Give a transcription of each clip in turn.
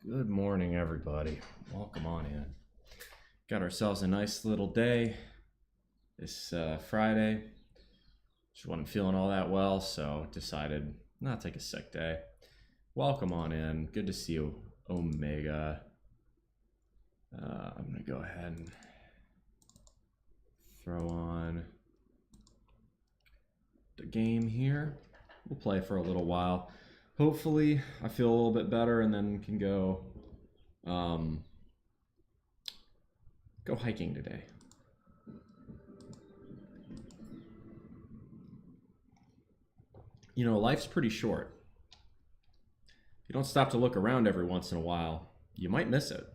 Good morning, everybody. Welcome on in. Got ourselves a nice little day this Friday. Just wasn't feeling all that well, so decided not to take a sick day. Welcome on in. Good to see you, Omega. I'm going to go ahead and throw on the game here. We'll play for a little while. Hopefully I feel a little bit better and then can go go hiking today. You know, life's pretty short. If you don't stop to look around every once in a while, you might miss it.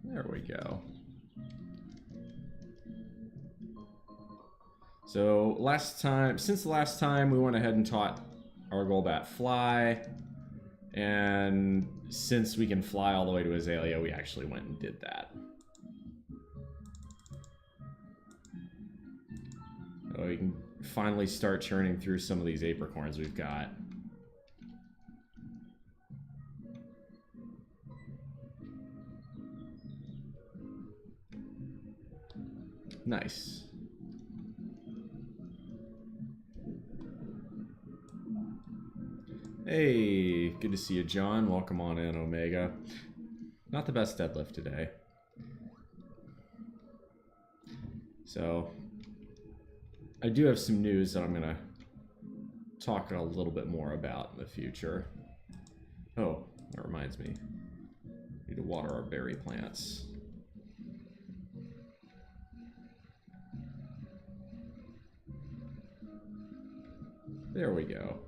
There we go. So since the last time, we went ahead and taught our Golbat fly, and since we can fly all the way to Azalea, we actually went and did that. So we can finally start churning through some of these apricorns we've got. Nice. Hey, good to see you, John. Welcome on in, Omega. Not the best deadlift today. So, I do have some news that I'm going to talk a little bit more about in the future. Oh, that reminds me. We need to water our berry plants. There we go.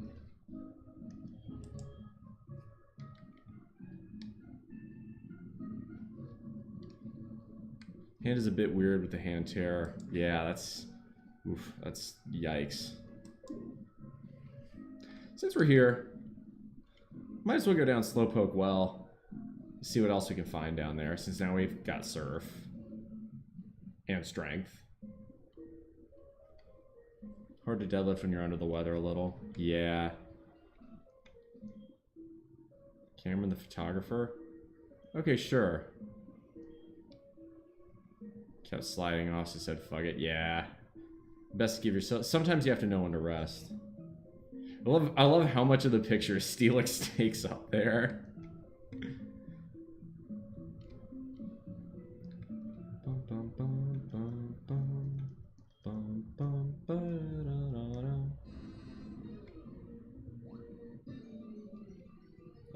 Hand is a bit weird with the hand tear. Yeah, that's yikes. Since we're here, might as well go down Slowpoke Well, see what else we can find down there, since now we've got Surf and Strength. Hard to deadlift when you're under the weather a little. Yeah. Cameron the photographer? Okay, sure. Kept sliding off, so said fuck it. Yeah. Best to give yourself... Sometimes you have to know when to rest. I love how much of the picture Steelix takes up there.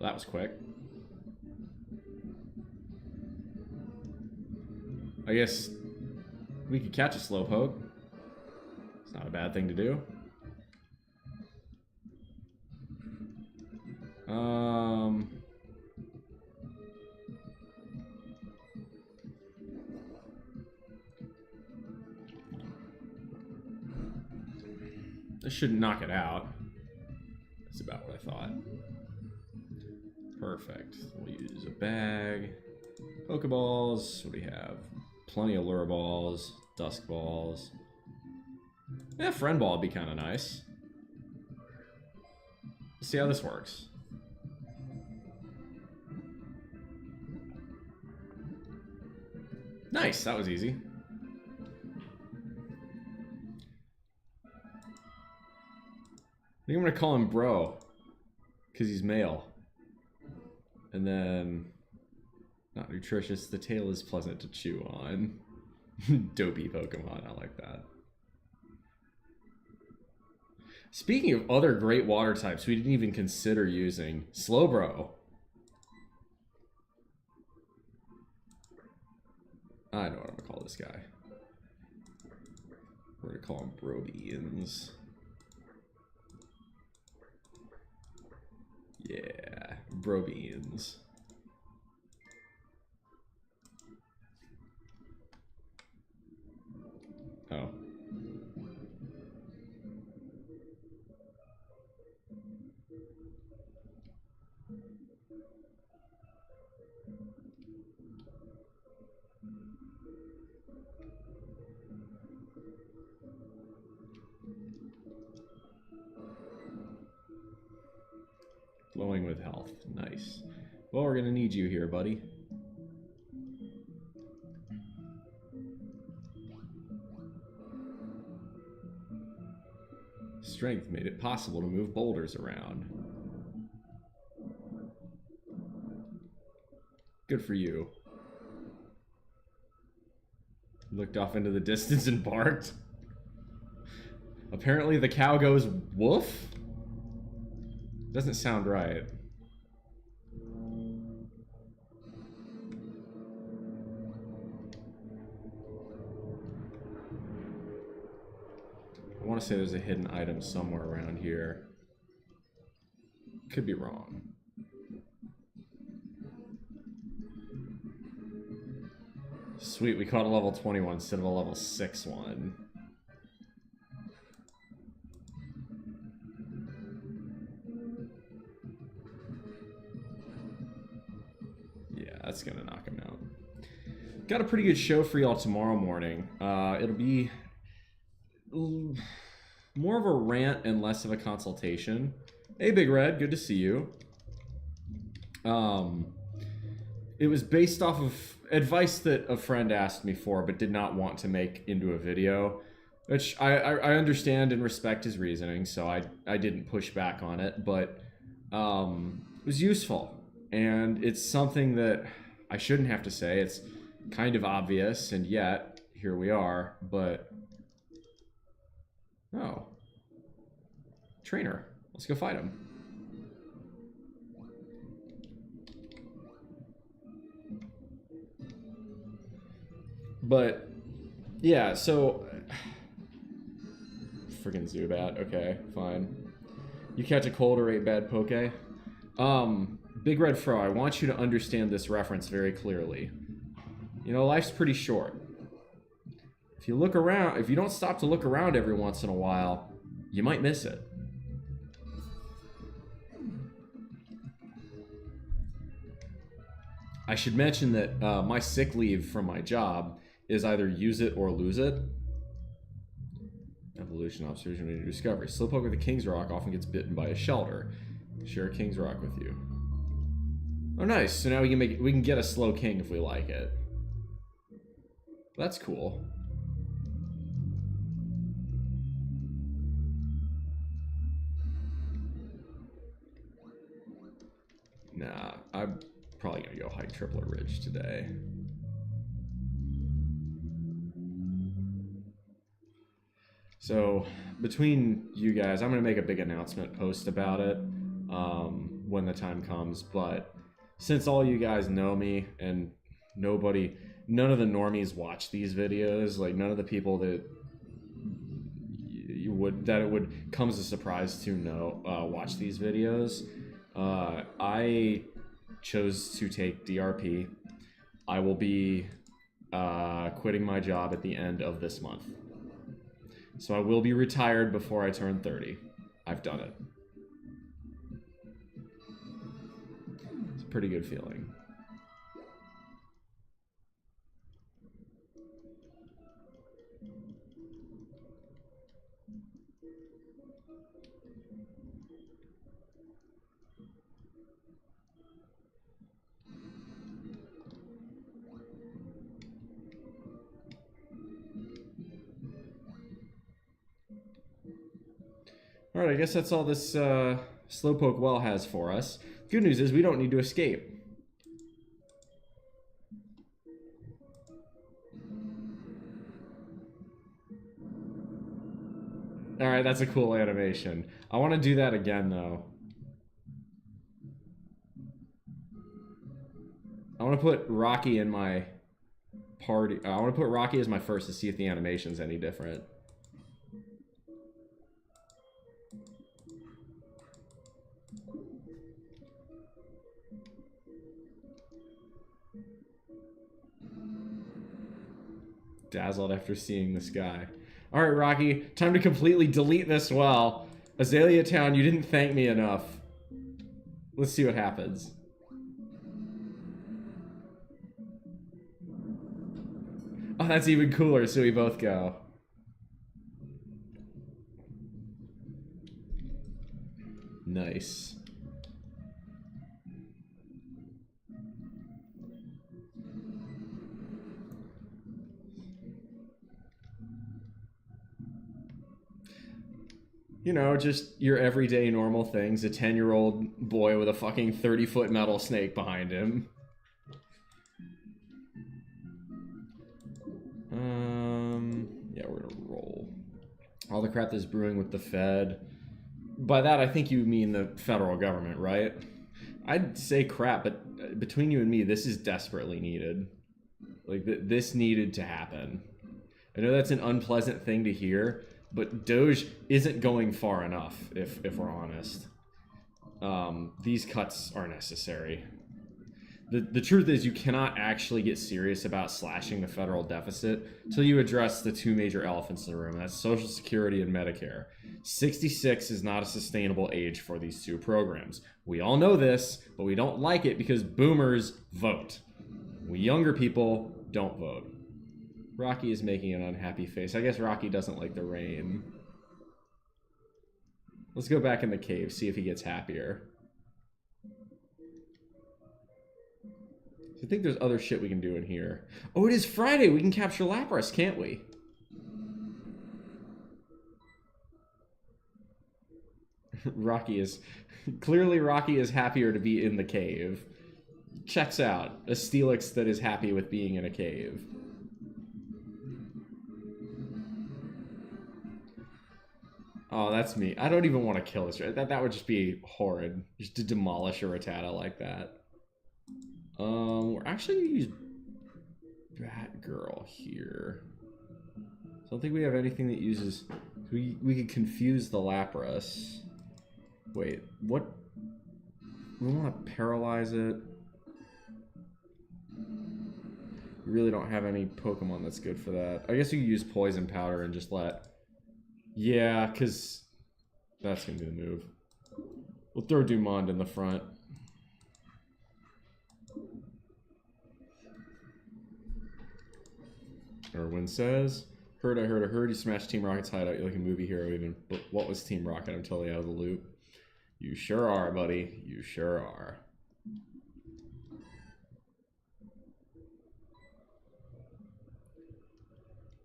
That was quick. I guess we could catch a Slowpoke. It's not a bad thing to do. This shouldn't knock it out. That's about what I thought. Perfect. We'll use a bag. Pokeballs. What do we have? Plenty of lure balls. Dusk balls. Yeah, friend ball would be kind of nice. Let's see how this works. Nice, that was easy. I think I'm gonna call him bro, because he's male. And then, not nutritious, the tail is pleasant to chew on. Dopey Pokemon, I like that. Speaking of other great water types, we didn't even consider using Slowbro. I know what I'm gonna call this guy. We're gonna call him Brobeans. Yeah, Brobeans. Oh. Glowing with health. Nice. Well, we're gonna need you here, buddy. Strength made it possible to move boulders around. Good for you. Looked off into the distance and barked. Apparently the cow goes woof? Doesn't sound right. I want to say there's a hidden item somewhere around here. Could be wrong. Sweet, we caught a level 21 instead of a level 6 one. Yeah, that's gonna knock him out. Got a pretty good show for y'all tomorrow morning. It'll be more of a rant and less of a consultation. Hey, Big Red, good to see you. It was based off of advice that a friend asked me for, but did not want to make into a video, which I understand and respect his reasoning, so I didn't push back on it, but it was useful, and it's something that I shouldn't have to say. It's kind of obvious, and yet here we are. But oh, trainer, let's go fight him. But yeah, so freaking Zubat. Okay, fine. You catch a cold or 8 bad poke. Big Red Fro, I want you to understand this reference very clearly. You know, life's pretty short. If you look around, if you don't stop to look around every once in a while, you might miss it. I should mention that my sick leave from my job is either use it or lose it. Evolution, observation, and discovery. Slowpoke with a King's Rock often gets bitten by a Shelter. Share a King's Rock with you. Oh, nice. So now we can get a slow king if we like it. That's cool. Nah, I'm probably gonna go hike Triplet Ridge today. So between you guys, I'm gonna make a big announcement post about it when the time comes. But since all you guys know me and none of the normies watch these videos, like none of the people that it would come as a surprise to know watch these videos. I chose to take DRP. I will be quitting my job at the end of this month. So I will be retired before I turn 30. I've done it. It's a pretty good feeling. Alright, I guess that's all this Slowpoke well has for us. Good news is we don't need to escape. Alright, that's a cool animation. I want to do that again, though. I want to put Rocky in my party. I want to put Rocky as my first to see if the animation's any different. Dazzled after seeing this guy. Alright, Rocky, time to completely delete this well. Azalea Town, you didn't thank me enough. Let's see what happens. Oh, that's even cooler, so we both go. Nice. You know, just your everyday normal things. A 10-year-old boy with a fucking 30-foot metal snake behind him. Yeah, we're gonna roll. All the crap that's brewing with the Fed. By that, I think you mean the federal government, right? I'd say crap, but between you and me, this is desperately needed. Like, this needed to happen. I know that's an unpleasant thing to hear, but Doge isn't going far enough, if we're honest. These cuts are necessary. The truth is, you cannot actually get serious about slashing the federal deficit until you address the two major elephants in the room. And that's Social Security and Medicare. 66 is not a sustainable age for these two programs. We all know this, but we don't like it because boomers vote. We younger people don't vote. Rocky is making an unhappy face. I guess Rocky doesn't like the rain. Let's go back in the cave, see if he gets happier. I think there's other shit we can do in here. Oh, it is Friday. We can capture Lapras, can't we? Rocky is... Clearly Rocky is happier to be in the cave. Checks out. A Steelix that is happy with being in a cave. Oh, that's me. I don't even want to kill this. That would just be horrid. Just to demolish a Rattata like that. We're actually going to use Batgirl here. I don't think we have anything that uses... We could confuse the Lapras. Wait, what? We want to paralyze it. We really don't have any Pokemon that's good for that. I guess you could use Poison Powder and just let... Yeah, because that's going to be the move. We'll throw Dumond in the front. Erwin says, heard, I heard you smashed Team Rocket's hideout. You're like a movie hero even. But what was Team Rocket? I'm totally out of the loop. You sure are, buddy. You sure are.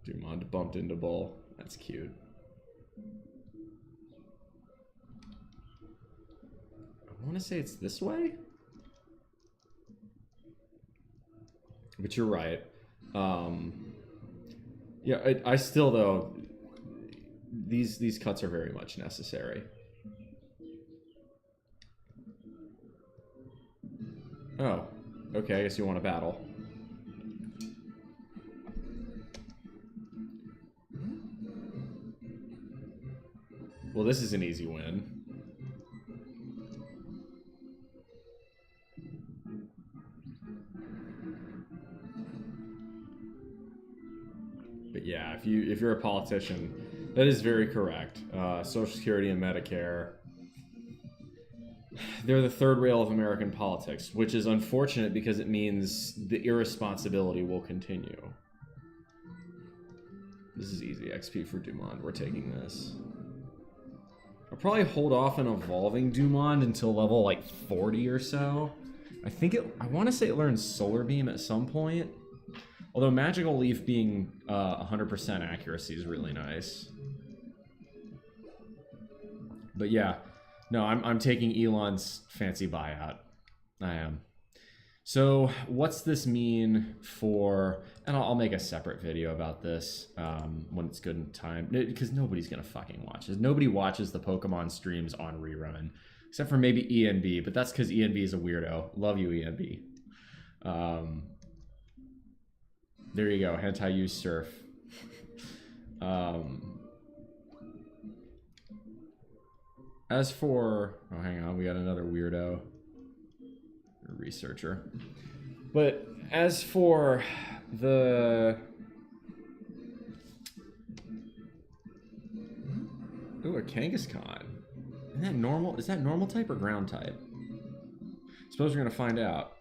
Dumond bumped into Bull. That's cute. I want to say it's this way? But you're right. Yeah, I still, though, these cuts are very much necessary. Oh, okay, I guess you want to battle. Well, this is an easy win. But yeah, if you're a politician, that is very correct. Social Security and Medicare, they're the third rail of American politics, which is unfortunate because it means the irresponsibility will continue. This is easy. XP for Dumond. We're taking this. I'll probably hold off on evolving Dumond until level like 40 or so. I want to say it learns Solar Beam at some point. Although Magical Leaf being 100% accuracy is really nice. But yeah, no, I'm taking Elon's fancy buyout. I am. So what's this mean for... And I'll make a separate video about this when it's good in time. Because nobody's going to fucking watch this. Nobody watches the Pokemon streams on rerun. Except for maybe ENB. But that's because ENB is a weirdo. Love you, ENB. There you go. Hentai use surf. As for... Oh, hang on. We got another weirdo. Researcher. But as for the... Ooh, a Kangaskhan. Isn't that normal? Is that normal type or ground type? Suppose we're going to find out.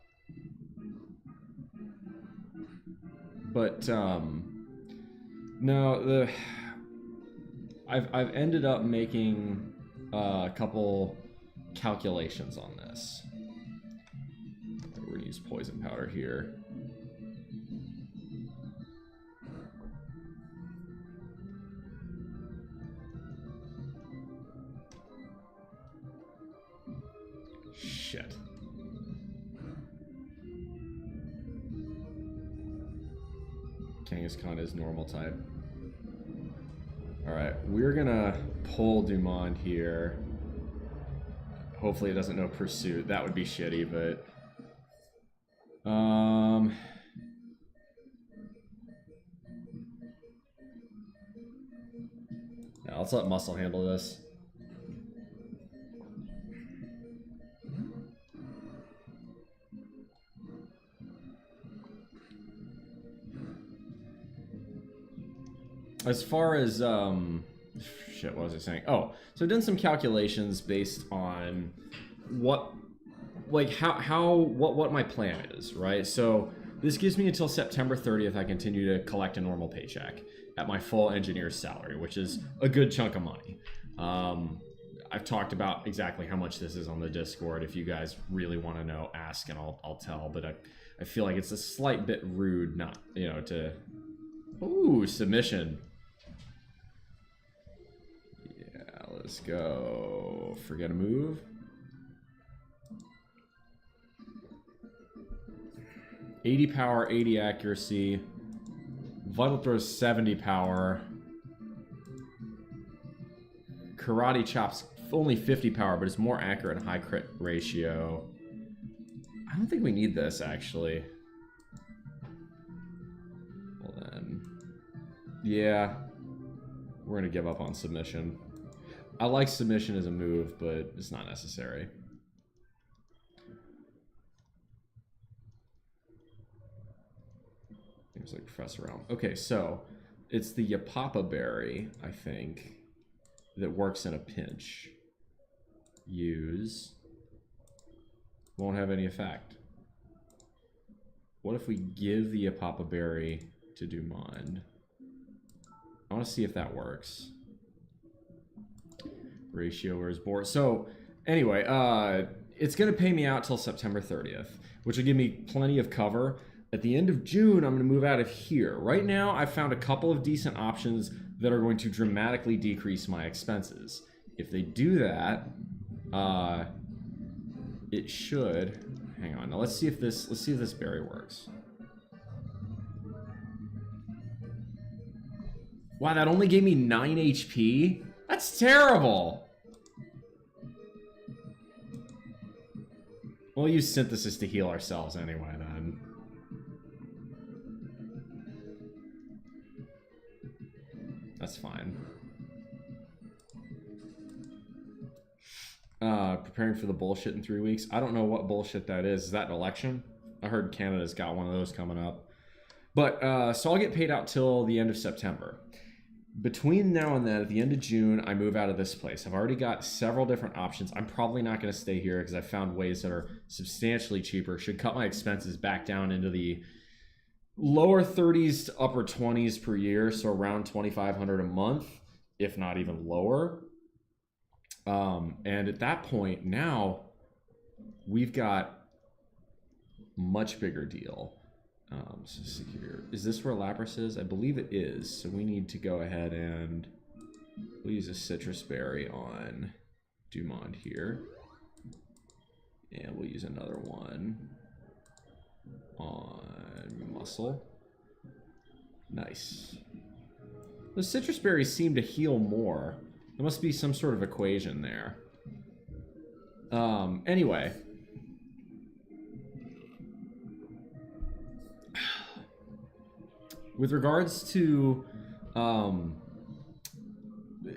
But, no, I've ended up making a couple calculations on this. We're gonna use poison powder here. Shit. Kangaskhan is normal type. Alright, we're gonna pull Dumond here. Hopefully it doesn't know Pursuit. That would be shitty, but... Yeah, let's let Muscle handle this. As far as, shit, what was I saying? Oh, so I've done some calculations based on what my plan is, right? So this gives me until September 30th. I continue to collect a normal paycheck at my full engineer's salary, which is a good chunk of money. I've talked about exactly how much this is on the Discord. If you guys really want to know, ask and I'll tell. But I feel like it's a slight bit rude not, to... Ooh, submission. Yeah, let's go. Forget a move. 80 power, 80 accuracy. Vital throws 70 power. Karate chops only 50 power, but it's more accurate and high crit ratio. I don't think we need this, actually. Well then, yeah, we're gonna give up on submission. I like submission as a move, but it's not necessary. Seems like Professor Realm. Okay, so it's the Yapapa berry, I think, that works in a pinch. Use. Won't have any effect. What if we give the Yapapa berry to Dumond? I want to see if that works. Ratio, where's board? So anyway, it's going to pay me out till September 30th, which will give me plenty of cover. At the end of June, I'm going to move out of here. Right now, I've found a couple of decent options that are going to dramatically decrease my expenses. If they do that, it should. Hang on. Now let's see if this berry works. Wow, that only gave me 9 HP? That's terrible. We'll use synthesis to heal ourselves anyway then. That's fine. Preparing for the bullshit in 3 weeks. I don't know what bullshit that is. Is that an election? I heard Canada's got one of those coming up. But, so I'll get paid out till the end of September. Between now and then, at the end of June, I move out of this place. I've already got several different options. I'm probably not going to stay here because I found ways that are substantially cheaper. Should cut my expenses back down into the lower 30s to upper 20s per year, so around $2,500 a month, if not even lower. And at that point, now we've got much bigger deal. So see here. Is this where Lapras is? I believe it is. So we need to go ahead and we'll use a citrus berry on Dumond here. And we'll use another one on Muscle. Nice. The citrus berries seem to heal more. There must be some sort of equation there. Anyway. With regards to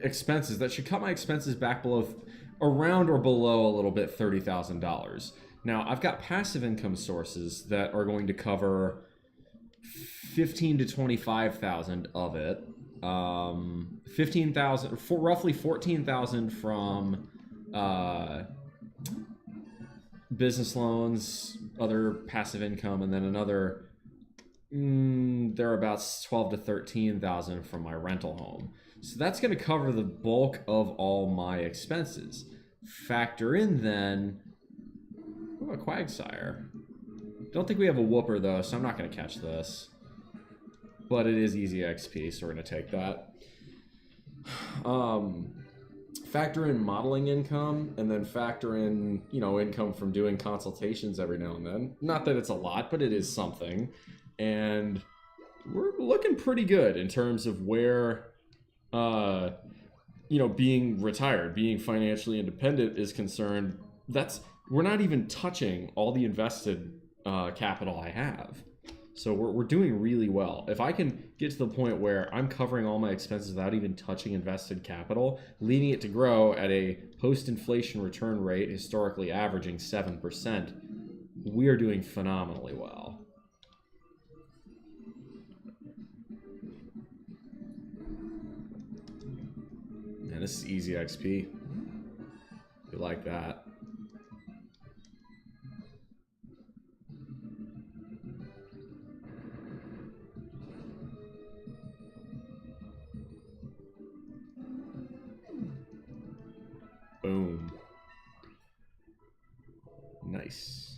expenses, that should cut my expenses back below, around or below a little bit, $30,000. Now, I've got passive income sources that are going to cover 15 to 25,000 of it. 15,000, roughly 14,000 from business loans, other passive income, and then another thereabouts 12 to 13,000 from my rental home. So that's going to cover the bulk of all my expenses. factor in then... What about Quagsire? Don't think we have a Whooper, though, so I'm not going to catch this. But it is easy XP, so we're going to take that. Factor in modeling income, and then factor in, you know, income from doing consultations every now and then. Not that it's a lot, but it is something. And we're looking pretty good in terms of where, you know, being retired, being financially independent is concerned. We're not even touching all the invested capital I have. So we're doing really well. If I can get to the point where I'm covering all my expenses without even touching invested capital, leaving it to grow at a post-inflation return rate historically averaging 7%, we are doing phenomenally well. Man, this is easy XP. You like that. Boom. Nice.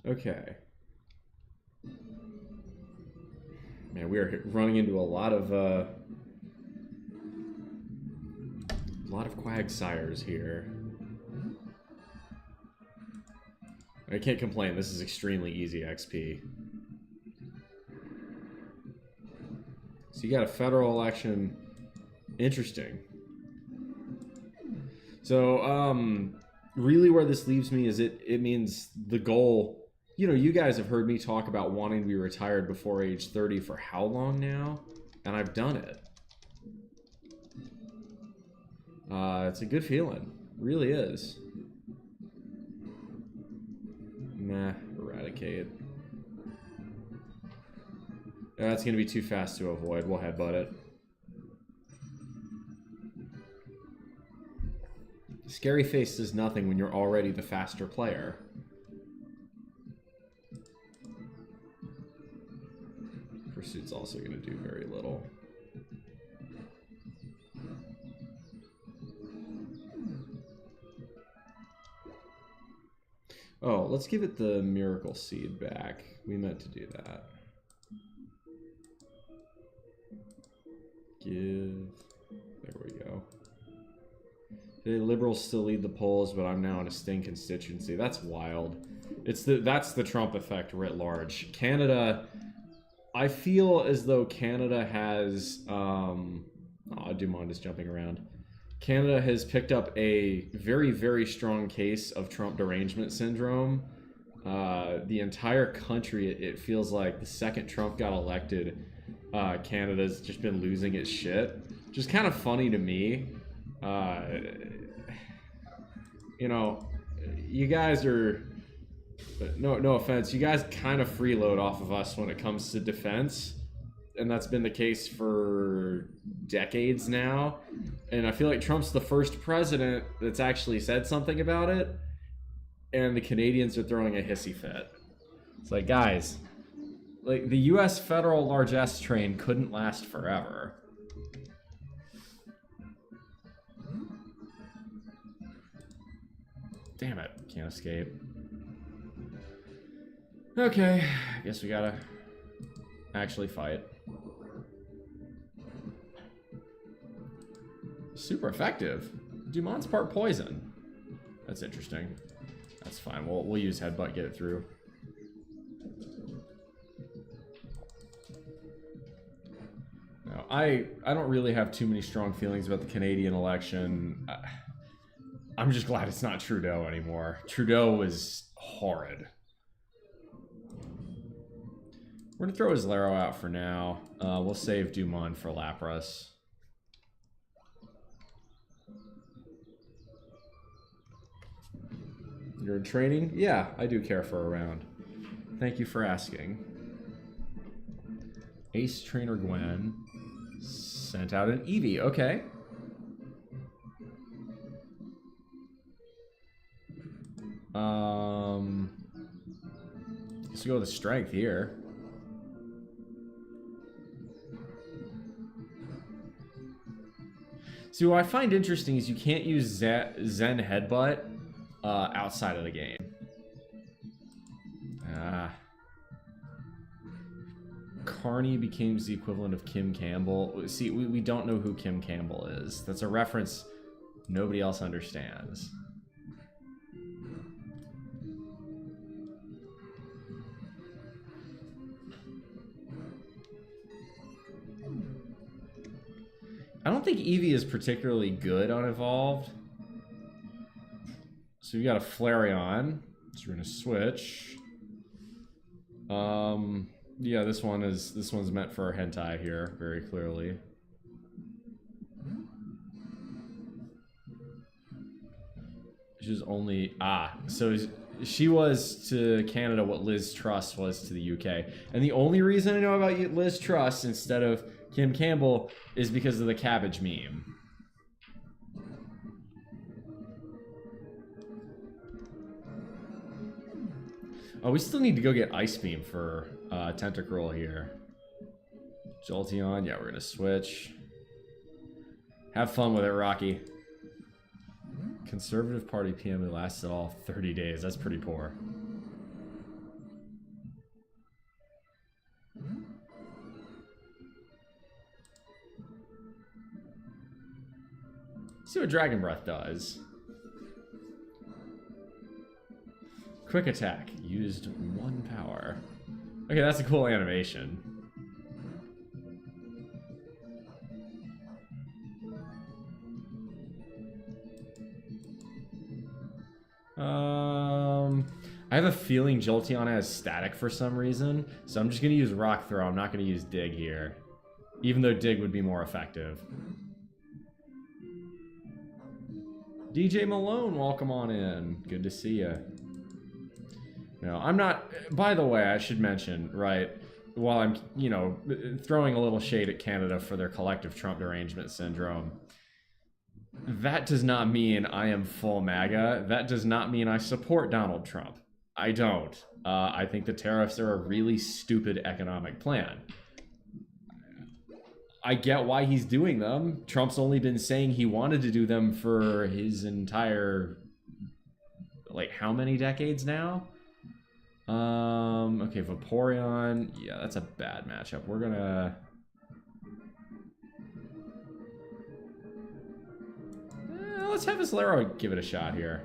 Okay. Man, we are running into a lot of Quagsires here. I can't complain. This is extremely easy XP. So you got a federal election. Interesting. So, really where this leaves me is it means the goal, you know, you guys have heard me talk about wanting to be retired before age 30 for how long now? And I've done it. It's a good feeling. It really is. Nah, eradicate. That's going to be too fast to avoid. We'll headbutt it. Scary Face does nothing when you're already the faster player. Pursuit's also going to do very little. Oh, let's give it the Miracle Seed back. We meant to do that. There we go. The Liberals still lead the polls, but I'm now in a Sting constituency. That's wild. That's the Trump effect writ large. Canada, I feel as though Canada has... Dumont is jumping around. Canada has picked up a very, very strong case of Trump derangement syndrome. The entire country, it feels like the second Trump got elected, Canada's just been losing its shit. Just kind of funny to me. You know, you guys are, no offense, you guys kind of freeload off of us when it comes to defense, and that's been the case for decades now. And I feel like Trump's the first president that's actually said something about it, and the Canadians are throwing a hissy fit. It's like, guys, like the U.S. federal largesse train couldn't last forever. Damn it, can't escape. Okay, I guess we gotta actually fight. Super effective. Dumont's part poison. That's interesting. That's fine. We'll use headbutt, get it through. No, I don't really have too many strong feelings about the Canadian election. I'm just glad it's not Trudeau anymore. Trudeau is horrid. We're going to throw his Laro out for now. We'll save Dumont for Lapras. You're in training? Yeah, I do care for a round. Thank you for asking. Ace Trainer Gwen sent out an Eevee. Okay. Let's go with the strength here. See, what I find interesting is you can't use Zen Headbutt outside of the game. Carney becomes the equivalent of Kim Campbell. See, we don't know who Kim Campbell is. That's a reference nobody else understands. I don't think Eevee is particularly good on Evolved. So we got a Flareon. So we're gonna switch. Yeah, this one's meant for hentai here, very clearly. She's only so she was to Canada what Liz Truss was to the UK, and the only reason I know about Liz Truss instead of Kim Campbell is because of the cabbage meme. Oh, we still need to go get Ice Beam for Tentacruel here. Jolteon, yeah, we're gonna switch. Have fun with it, Rocky. Conservative Party PM lasted all 30 days. That's pretty poor. See what Dragon Breath does. Quick attack. Used 1 power. Okay, that's a cool animation. I have a feeling Jolteon has static for some reason, so I'm just going to use Rock Throw. I'm not going to use Dig here, even though Dig would be more effective. DJ Malone, welcome on in. Good to see you. No, I'm not. By the way, I should mention, right, while I'm, you know, throwing a little shade at Canada for their collective Trump derangement syndrome, that does not mean I am full MAGA. That does not mean I support Donald Trump. I don't. I think the tariffs are a really stupid economic plan. I get why he's doing them. Trump's only been saying he wanted to do them for his entire, like, how many decades now? Okay, Vaporeon. Yeah, that's a bad matchup. We're gonna... let's have this Lero give it a shot here.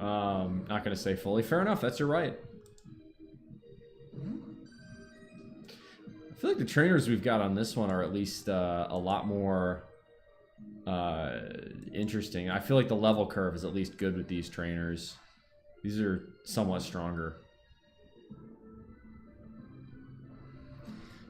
Not gonna say fully. Fair enough, that's your right. I feel like the trainers we've got on this one are at least a lot more interesting. I feel like the level curve is at least good with these trainers. These are somewhat stronger.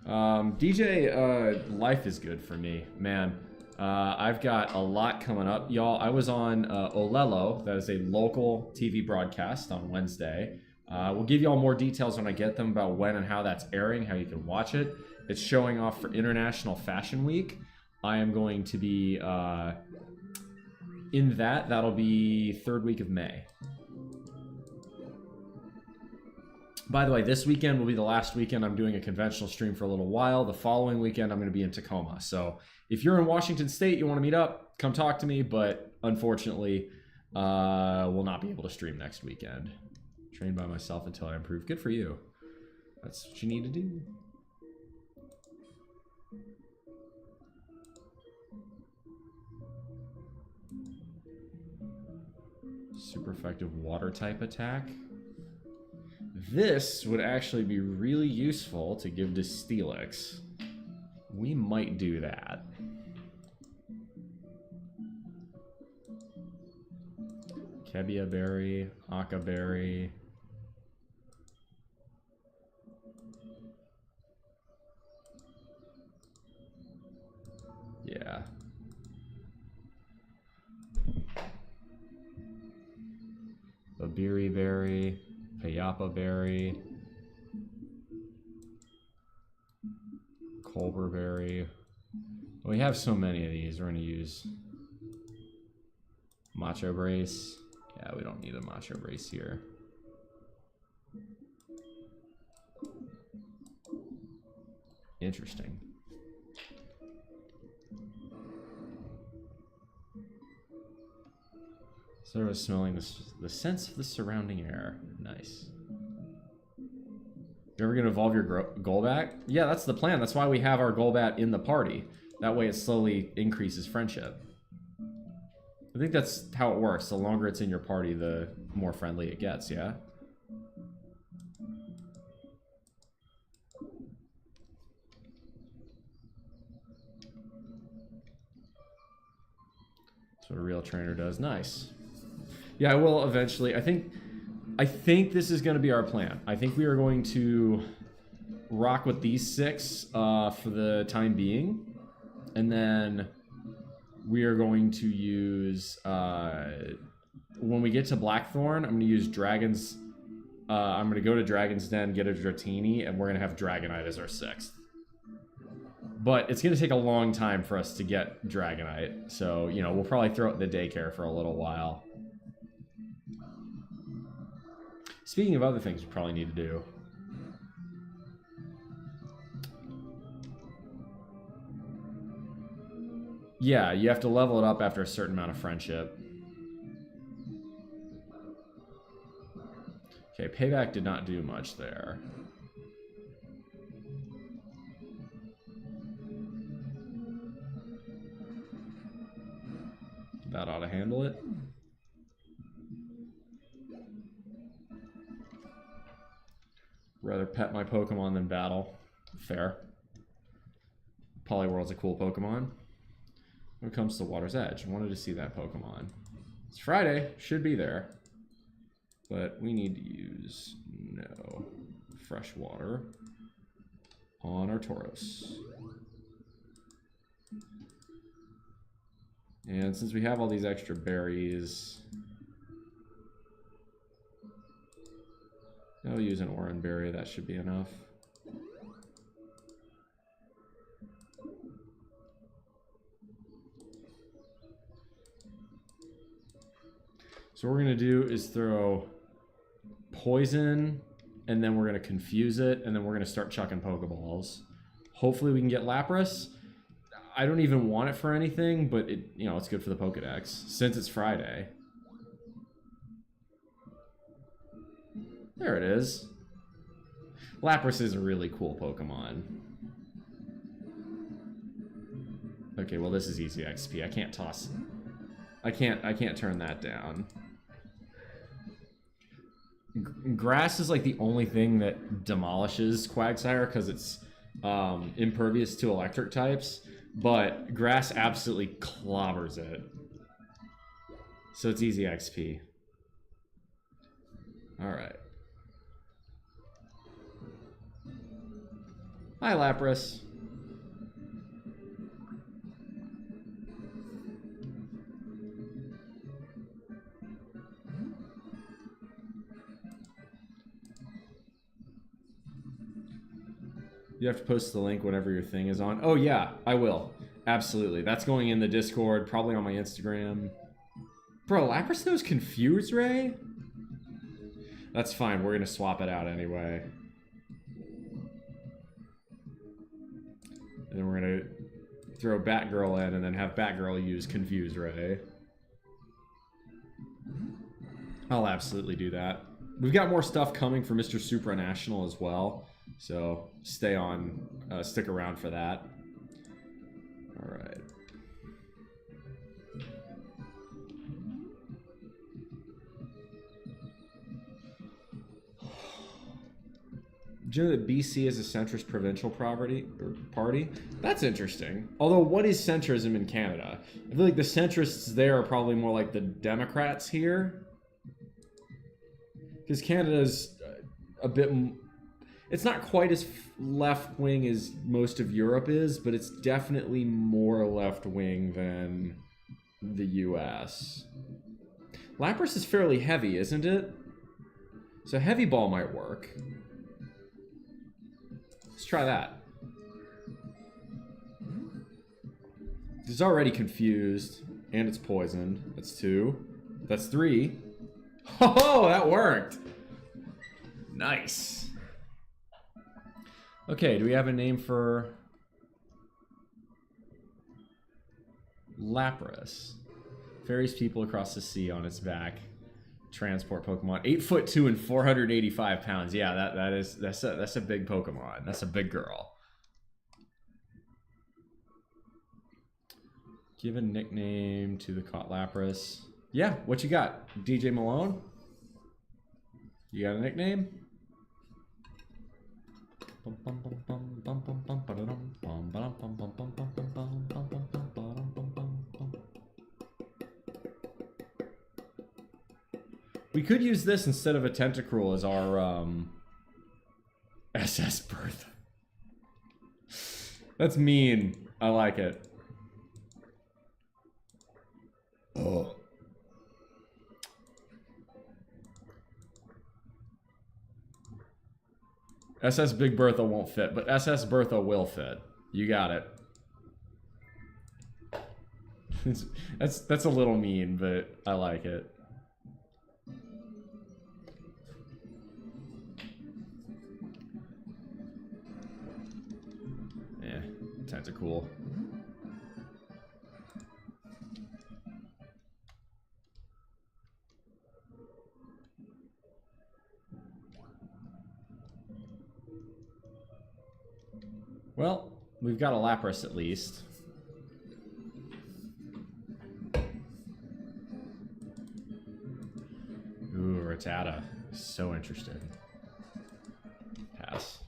DJ, life is good for me, man. I've got a lot coming up. Y'all, I was on Olelo. That is a local TV broadcast on Wednesday. We'll give y'all more details when I get them about when and how that's airing, how you can watch it. It's showing off for International Fashion Week. I am going to be in that. That'll be 3rd week of May. By the way, this weekend will be the last weekend I'm doing a conventional stream for a little while. The following weekend, I'm going to be in Tacoma. So if you're in Washington State, you want to meet up, come talk to me. But unfortunately, will not be able to stream next weekend. Train by myself until I improve. Good for you. That's what you need to do. Super effective water type attack. This would actually be really useful to give to Steelix. We might do that. Kebia Berry, Aka Berry. Yeah. Babiri Berry. Payapa Berry, Culber Berry. We have so many of these. We're going to use Macho Brace. Yeah, we don't need a Macho Brace here. Interesting. Sort of smelling the sense of the surrounding air. Nice. You ever gonna evolve your Golbat? Yeah, that's the plan. That's why we have our Golbat in the party. That way it slowly increases friendship. I think that's how it works. The longer it's in your party, the more friendly it gets, yeah? That's what a real trainer does. Nice. Yeah, I will eventually. I think this is going to be our plan. I think we are going to rock with these 6 for the time being. And then we are going to use, when we get to Blackthorn, I'm going to use Dragon's, I'm going to go to Dragon's Den, get a Dratini, and we're going to have Dragonite as our 6th. But it's going to take a long time for us to get Dragonite. So, you know, we'll probably throw it in the daycare for a little while. Speaking of other things we probably need to do. Yeah, you have to level it up after a certain amount of friendship. Okay, payback did not do much there. That ought to handle it. Rather pet my Pokemon than battle. Fair. Poliwhirl's a cool Pokemon. When it comes to Water's Edge, I wanted to see that Pokemon. It's Friday, should be there. But we need to use no fresh water on our Tauros. And since we have all these extra berries, I'll use an Oran Berry, that should be enough. So what we're gonna do is throw poison, and then we're gonna confuse it, and then we're gonna start chucking Pokeballs. Hopefully we can get Lapras. I don't even want it for anything, but it, you know, it's good for the Pokedex since it's Friday. There it is. Lapras is a really cool Pokemon. Okay, well this is easy XP. I can't toss. I can't turn that down. Grass is like the only thing that demolishes Quagsire because it's impervious to electric types, but grass absolutely clobbers it. So it's easy XP. All right. Hi, Lapras. You have to post the link whenever your thing is on. Oh yeah, I will. Absolutely. That's going in the Discord, probably on my Instagram. Bro, Lapras knows Confuse Ray? That's fine, we're gonna swap it out anyway. And then we're gonna throw Batgirl in and then have Batgirl use Confuse Ray. I'll absolutely do that. We've got more stuff coming for Mr. Supranational as well. So stay on, stick around for that. All right. Do you know that BC is a centrist provincial party? That's interesting. Although, what is centrism in Canada? I feel like the centrists there are probably more like the Democrats here. Because Canada's a bit... It's not quite as left-wing as most of Europe is, but it's definitely more left-wing than the US. Lapras is fairly heavy, isn't it? So Heavy Ball might work. Let's try that. It's already confused, and it's poisoned. That's 2. That's 3. Oh, that worked! Nice. Okay, do we have a name for Lapras? Ferries people across the sea on its back. Transport Pokemon. 8'2" and 485 pounds. Yeah, that's a big Pokemon. That's a big girl. Give a nickname to the caught Lapras. Yeah, what you got? DJ Malone? You got a nickname? We could use this instead of a Tentacruel as our SS Bertha. That's mean. I like it. Oh. SS Big Bertha won't fit, but SS Bertha will fit. You got it. That's a little mean, but I like it. Yeah, Tentacool. Well, we've got a Lapras at least. Ooh, Rattata. So interested. Pass.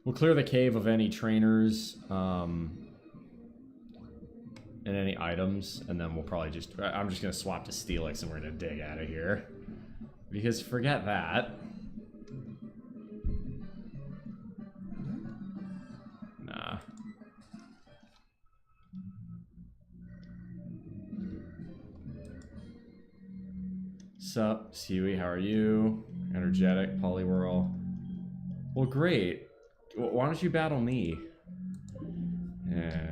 We'll clear the cave of any trainers, and any items, and then we'll probably just... I'm just going to swap to Steelix and we're going to dig out of here. Because forget that. Nah. Sup, Seaweed, how are you? Energetic, Poliwhirl. Well, great. Why don't you battle me? Yeah.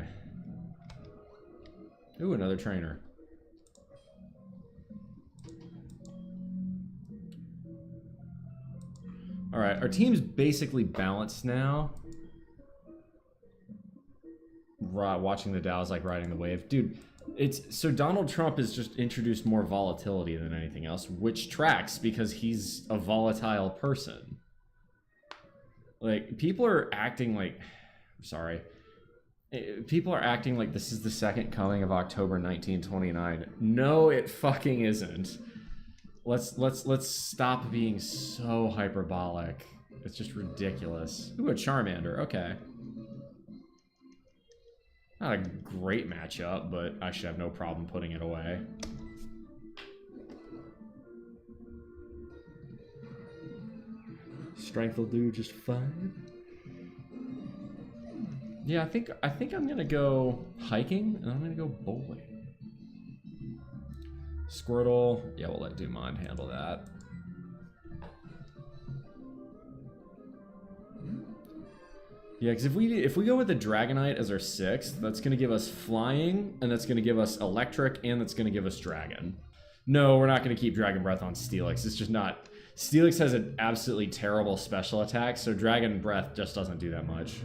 Ooh, another trainer. All right, our team's basically balanced now. Watching the Dow is like riding the wave. Dude, so Donald Trump has just introduced more volatility than anything else, which tracks because he's a volatile person. Like, people are acting like... I'm sorry. People are acting like this is the second coming of October 1929. No, it fucking isn't. Let's stop being so hyperbolic. It's just ridiculous. Ooh, a Charmander. Okay. Not a great matchup, but I should have no problem putting it away. Strength will do just fine. Yeah, I think I'm gonna go hiking and I'm gonna go bowling. Squirtle, yeah, we'll let Dumont handle that. Yeah, because if we go with the Dragonite as our 6th, that's gonna give us flying, and that's gonna give us electric, and that's gonna give us dragon. No, we're not gonna keep Dragon Breath on Steelix. It's just not. Steelix has an absolutely terrible special attack, so Dragon Breath just doesn't do that much.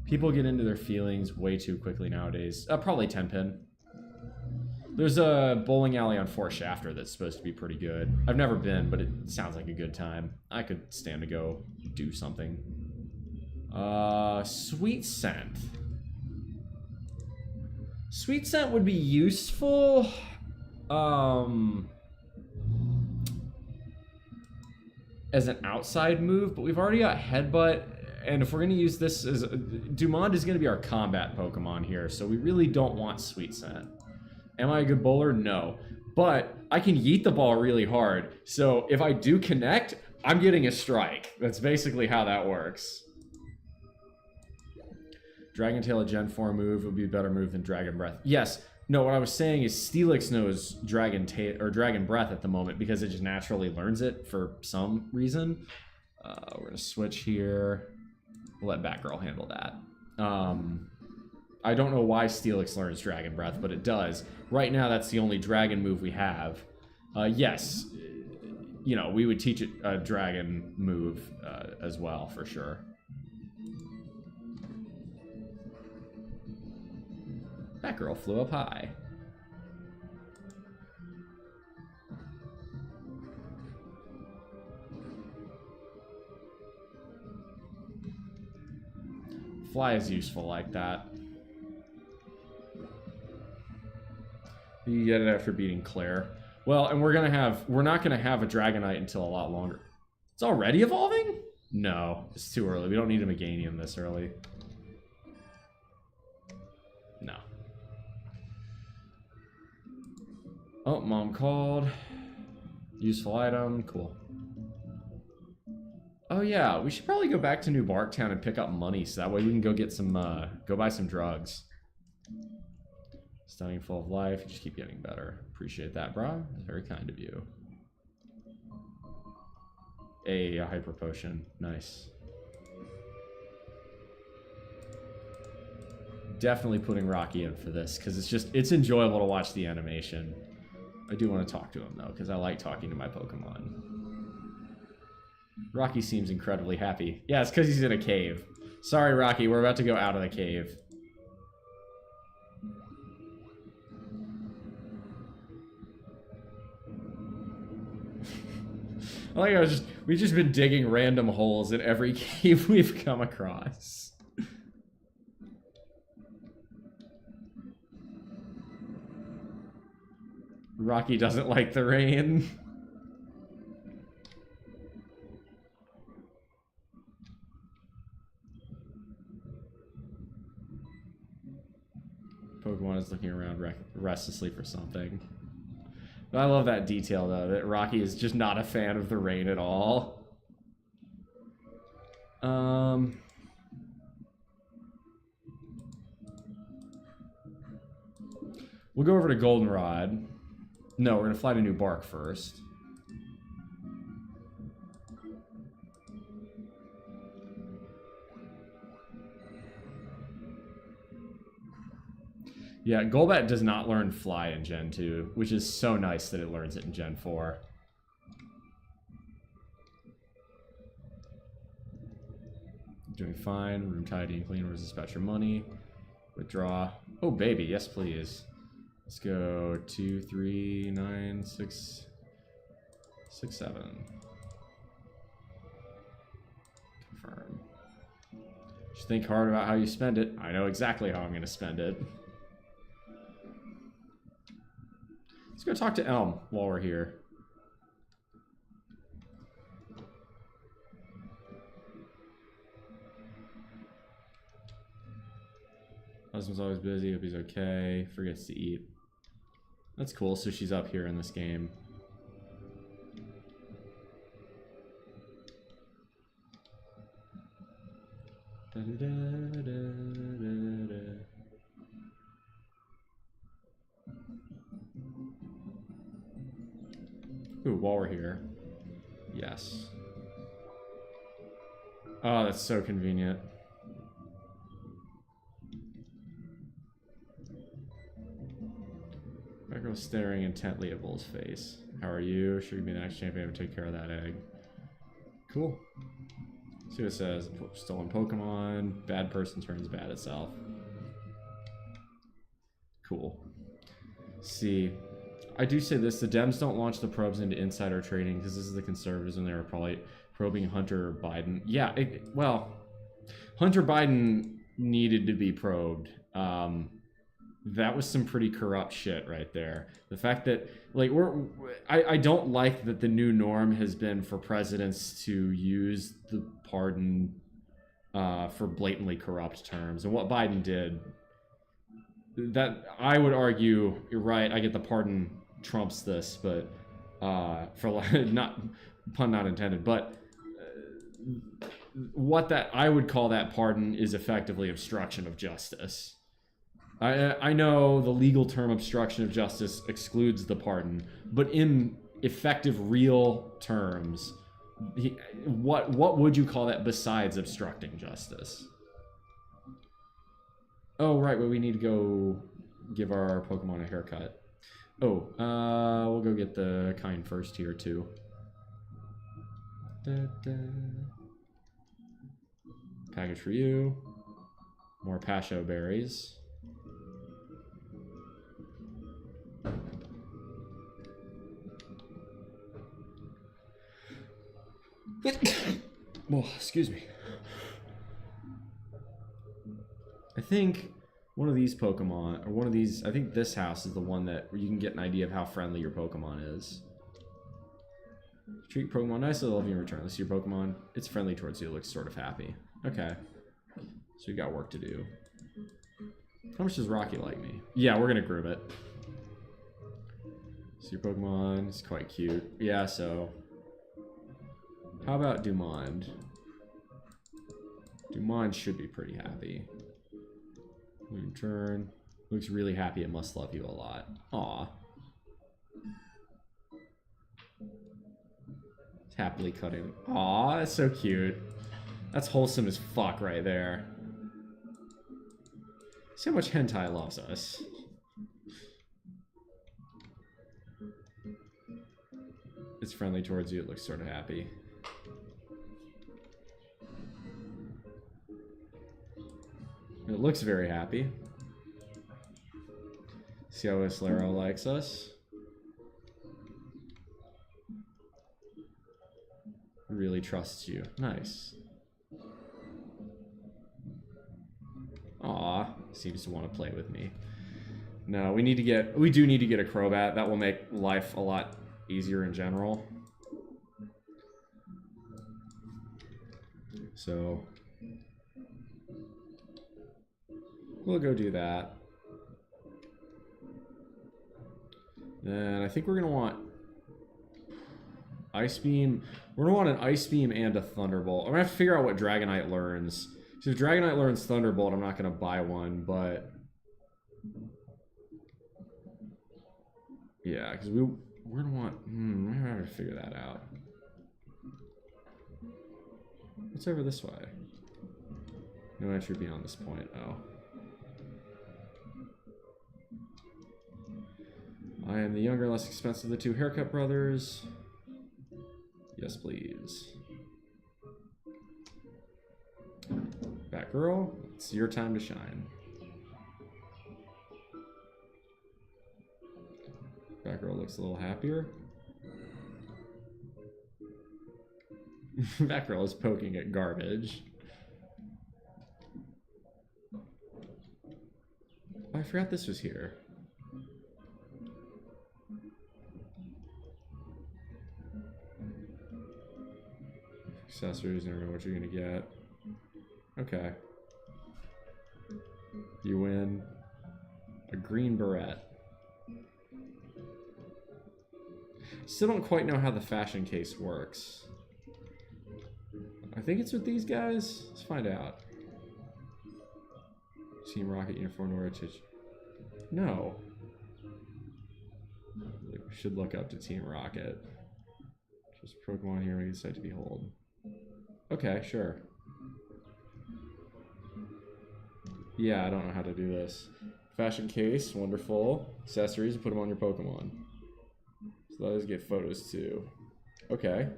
People get into their feelings way too quickly nowadays. Probably 10-pin. There's a bowling alley on Fort Shafter that's supposed to be pretty good. I've never been, but it sounds like a good time. I could stand to go do something. Sweet Scent. Sweet Scent would be useful. As an outside move, but we've already got Headbutt. And if we're going to use this as... Dumont is going to be our combat Pokemon here, so we really don't want Sweet Scent. Am I a good bowler? No. But I can yeet the ball really hard, so if I do connect, I'm getting a strike. That's basically how that works. Dragon Tail, a Gen 4 move, would be a better move than Dragon Breath. Yes. No, what I was saying is Steelix knows Dragon Breath at the moment because it just naturally learns it for some reason. We're going to switch here. We'll let Batgirl handle that. I don't know why Steelix learns Dragon Breath, but it does. Right now, that's the only dragon move we have. Yes. you know, we would teach it a dragon move as well, for sure. That girl flew up high. Fly is useful like that. You get it after beating Claire. Well, and we're not gonna have a Dragonite until a lot longer. It's already evolving? No, it's too early. We don't need a Meganium this early. No. Oh, mom called. Useful item, cool. Oh yeah, we should probably go back to New Barktown and pick up money so that way we can go get some, go buy some drugs. Stunning, full of life, you just keep getting better. Appreciate that, brah. That's very kind of you. A hyper potion, nice. Definitely putting Rocky in for this because it's enjoyable to watch the animation. I do want to talk to him though because I like talking to my Pokemon. Rocky seems incredibly happy. Yeah, it's because he's in a cave. Sorry, Rocky, we're about to go out of the cave. I like we've just been digging random holes in every cave we've come across. Rocky doesn't like the rain. Pokemon is looking around restlessly for something. I love that detail, though, that Rocky is just not a fan of the rain at all. We'll go over to Goldenrod. No, we're going to fly to New Bark first. Yeah, Golbat does not learn Fly in Gen 2, which is so nice that it learns it in Gen 4. Doing fine. Room tidy and clean. Resist about your money. Withdraw. Oh, baby. Yes, please. Let's go 2, 3, 9, 6, 6, 7. Confirm. Just think hard about how you spend it. I know exactly how I'm going to spend it. Let's go talk to Elm while we're here. Husband's always busy. Hope he's okay. Forgets to eat. That's cool. So she's up here in this game. Da, da, da, da, da, da. Ooh, while we're here. Yes. Oh, that's so convenient. Echo staring intently at Bull's face. How are you? Should we be the next champion to take care of that egg? Cool. See what it says. Stolen Pokemon. Bad person turns bad itself. Cool. See. I do say this, the Dems don't launch the probes into insider trading because this is the conservatives and they were probably probing Hunter Biden. Yeah, well, Hunter Biden needed to be probed. That was some pretty corrupt shit right there. The fact that, like, I don't like that the new norm has been for presidents to use the pardon for blatantly corrupt terms. And what Biden did, that I would argue, you're right, I get the pardon trumps this, but for not pun not intended, but what that I would call that pardon is effectively obstruction of justice. I know the legal term obstruction of justice excludes the pardon, but in effective real terms, what would you call that besides obstructing justice? Oh right, well we need to go give our Pokemon a haircut. Oh, we'll go get the kind first here too. Package for you. More pasho berries. Oh, excuse me. I think one of these Pokemon, or one of these, I think this house is the one that where you can get an idea of how friendly your Pokemon is. Treat Pokemon nicely, love you in return. Let's see your Pokemon. It's friendly towards you, it looks sort of happy. Okay. So we got work to do. How much does Rocky like me? Yeah, we're gonna groom it. So your Pokemon is quite cute. Yeah, so how about Dumond? Dumond should be pretty happy. In turn, looks really happy. It must love you a lot. Aw. It's happily cutting. Aw, that's so cute. That's wholesome as fuck right there. See how much hentai loves us. It's friendly towards you. It looks sort of happy. It looks very happy. See how Islero likes us. Really trusts you. Nice. Aw, seems to want to play with me. No, we do need to get a Crobat. That will make life a lot easier in general. So we'll go do that. Then I think we're gonna want Ice Beam. We're gonna want an Ice Beam and a Thunderbolt. I'm gonna have to figure out what Dragonite learns. So if Dragonite learns Thunderbolt, I'm not gonna buy one, but yeah, because we're gonna want. We're gonna have to figure that out. What's over this way? No entry beyond this point. Oh. I am the younger, less expensive of the two haircut brothers. Yes, please. Batgirl, it's your time to shine. Batgirl looks a little happier. Batgirl is poking at garbage. Oh, I forgot this was here. Accessories, never know what you're gonna get. Okay. You win a green beret. Still don't quite know how the fashion case works. I think it's with these guys. Let's find out. Team Rocket uniform in order to... No. We should look up to Team Rocket. Just Pokemon here we decide to behold. Okay, sure. Yeah, I don't know how to do this. Fashion case, wonderful. Accessories, put them on your Pokemon. So let us get photos too. Okay.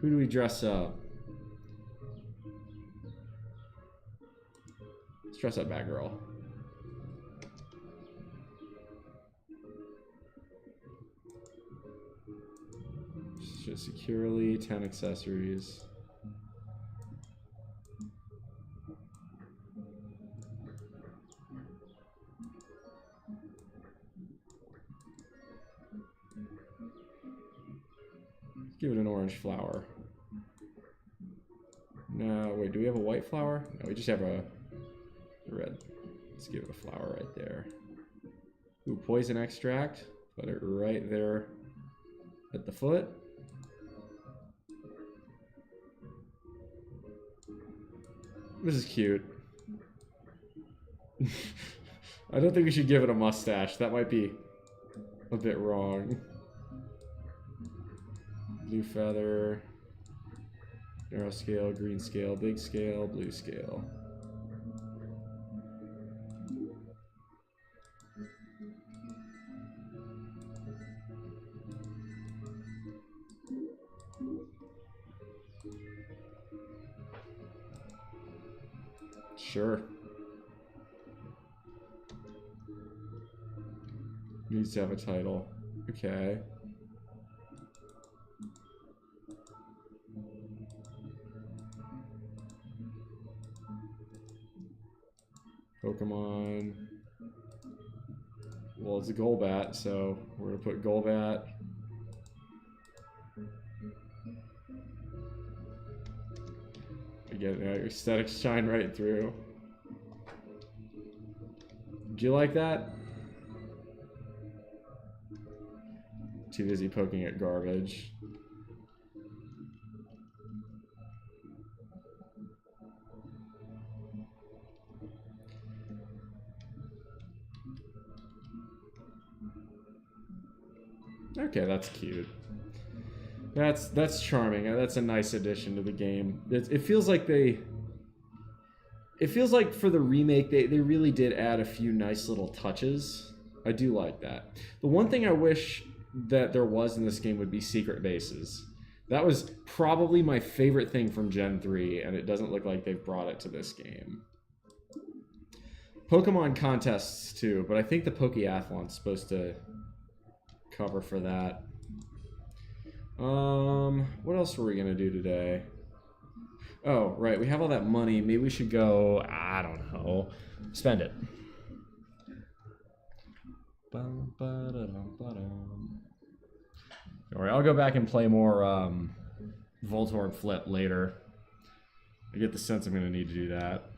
Who do we dress up? Let's dress up Batgirl. Just securely, 10 accessories. Give it an orange flower. No, wait, do we have a white flower? No, we just have a red. Let's give it a flower right there. Ooh, poison extract. Put it right there at the foot. This is cute. I don't think we should give it a mustache. That might be a bit wrong. Blue feather, narrow scale, green scale, big scale, blue scale. Sure. Needs to have a title. Okay. Pokemon. Well, it's a Golbat, so we're gonna put Golbat. Again, aesthetics shine right through. Do you like that? Too busy poking at garbage. Okay, that's cute. That's charming. That's a nice addition to the game. It feels like they... It feels like for the remake, they really did add a few nice little touches. I do like that. The one thing I wish that there was in this game would be secret bases. That was probably my favorite thing from Gen 3, and it doesn't look like they've brought it to this game. Pokemon contests too, but I think the Pokeathlon's supposed to cover for that. What else were we gonna do today? Oh, right, we have all that money. Maybe we should go, I don't know, spend it. Alright, I'll go back and play more Voltorb Flip later. I get the sense I'm going to need to do that.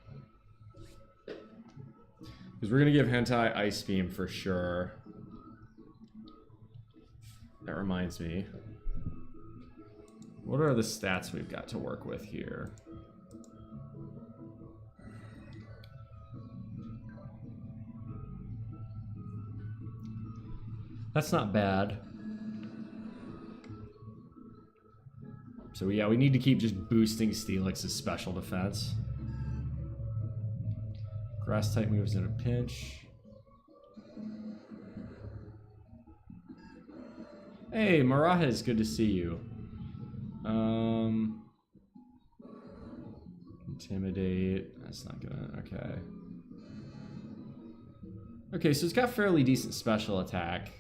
Because we're going to give Hentai Ice Beam for sure. That reminds me. What are the stats we've got to work with here? That's not bad. So yeah, we need to keep just boosting Steelix's special defense. Grass type moves in a pinch. Hey, Maraha, it's good to see you. Intimidate. That's not gonna. Okay. Okay, so it's got fairly decent special attack.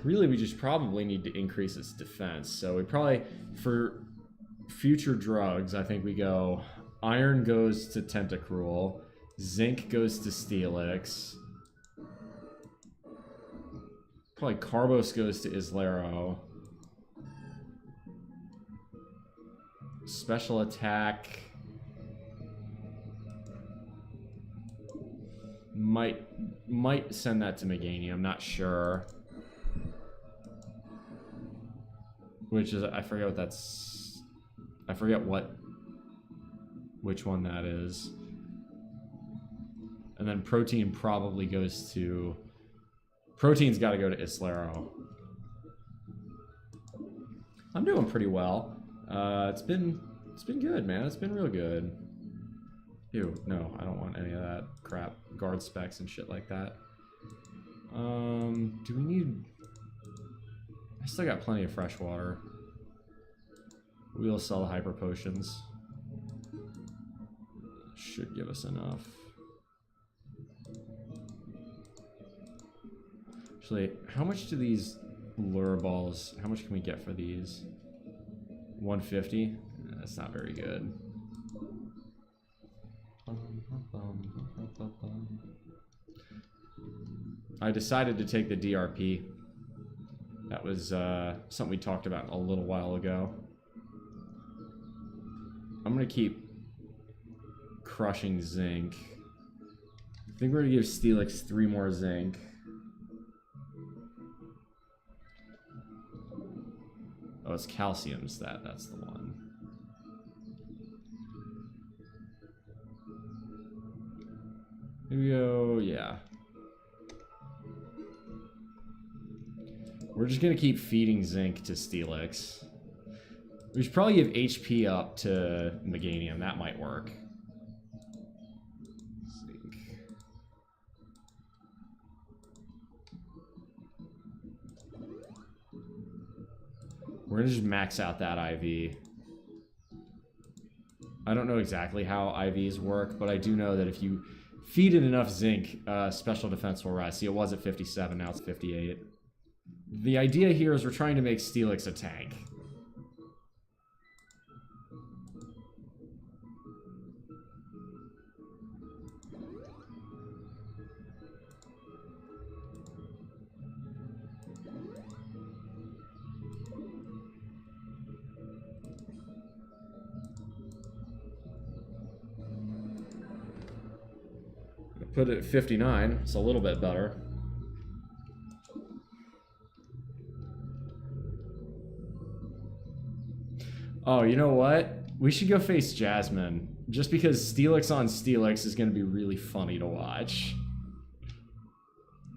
Really, we just probably need to increase its defense. So we probably, for future drugs, I think we go Iron goes to Tentacruel, Zinc goes to Steelix, probably Carbos goes to Islero. Special attack might send that to Meganium, I'm not sure. Which is, I forget what that's... I forget which one that is. And then Protein probably goes to... Protein's got to go to Islero. I'm doing pretty well. It's been good, man. It's been real good. Ew, no, I don't want any of that crap. Guard specs and shit like that. Do we need... I still got plenty of fresh water. We'll sell the hyper potions. Should give us enough. Actually, how much do these lure balls, how much can we get for these? 150? That's not very good. I decided to take the DRP. That was something we talked about a little while ago. I'm going to keep crushing Zinc. I think we're going to give Steelix 3 more Zinc. Oh, it's Calcium's that's the one. Here we go, yeah. We're just gonna keep feeding Zinc to Steelix. We should probably give HP up to Meganium. That might work. Zinc. We're gonna just max out that IV. I don't know exactly how IVs work, but I do know that if you feed it enough zinc, special defense will rise. See, it was at 57, now it's 58. The idea here is we're trying to make Steelix a tank. Put it at 59, it's a little bit better. Oh, you know what? We should go face Jasmine. Just because Steelix on Steelix is going to be really funny to watch.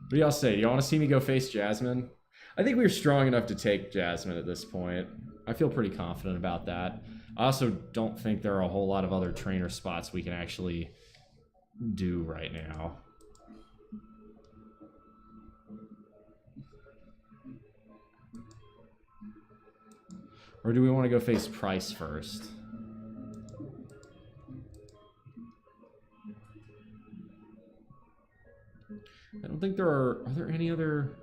What do y'all say? Do y'all want to see me go face Jasmine? I think we're strong enough to take Jasmine at this point. I feel pretty confident about that. I also don't think there are a whole lot of other trainer spots we can actually do right now. Or do we want to go face Price first? I don't think there are there any other...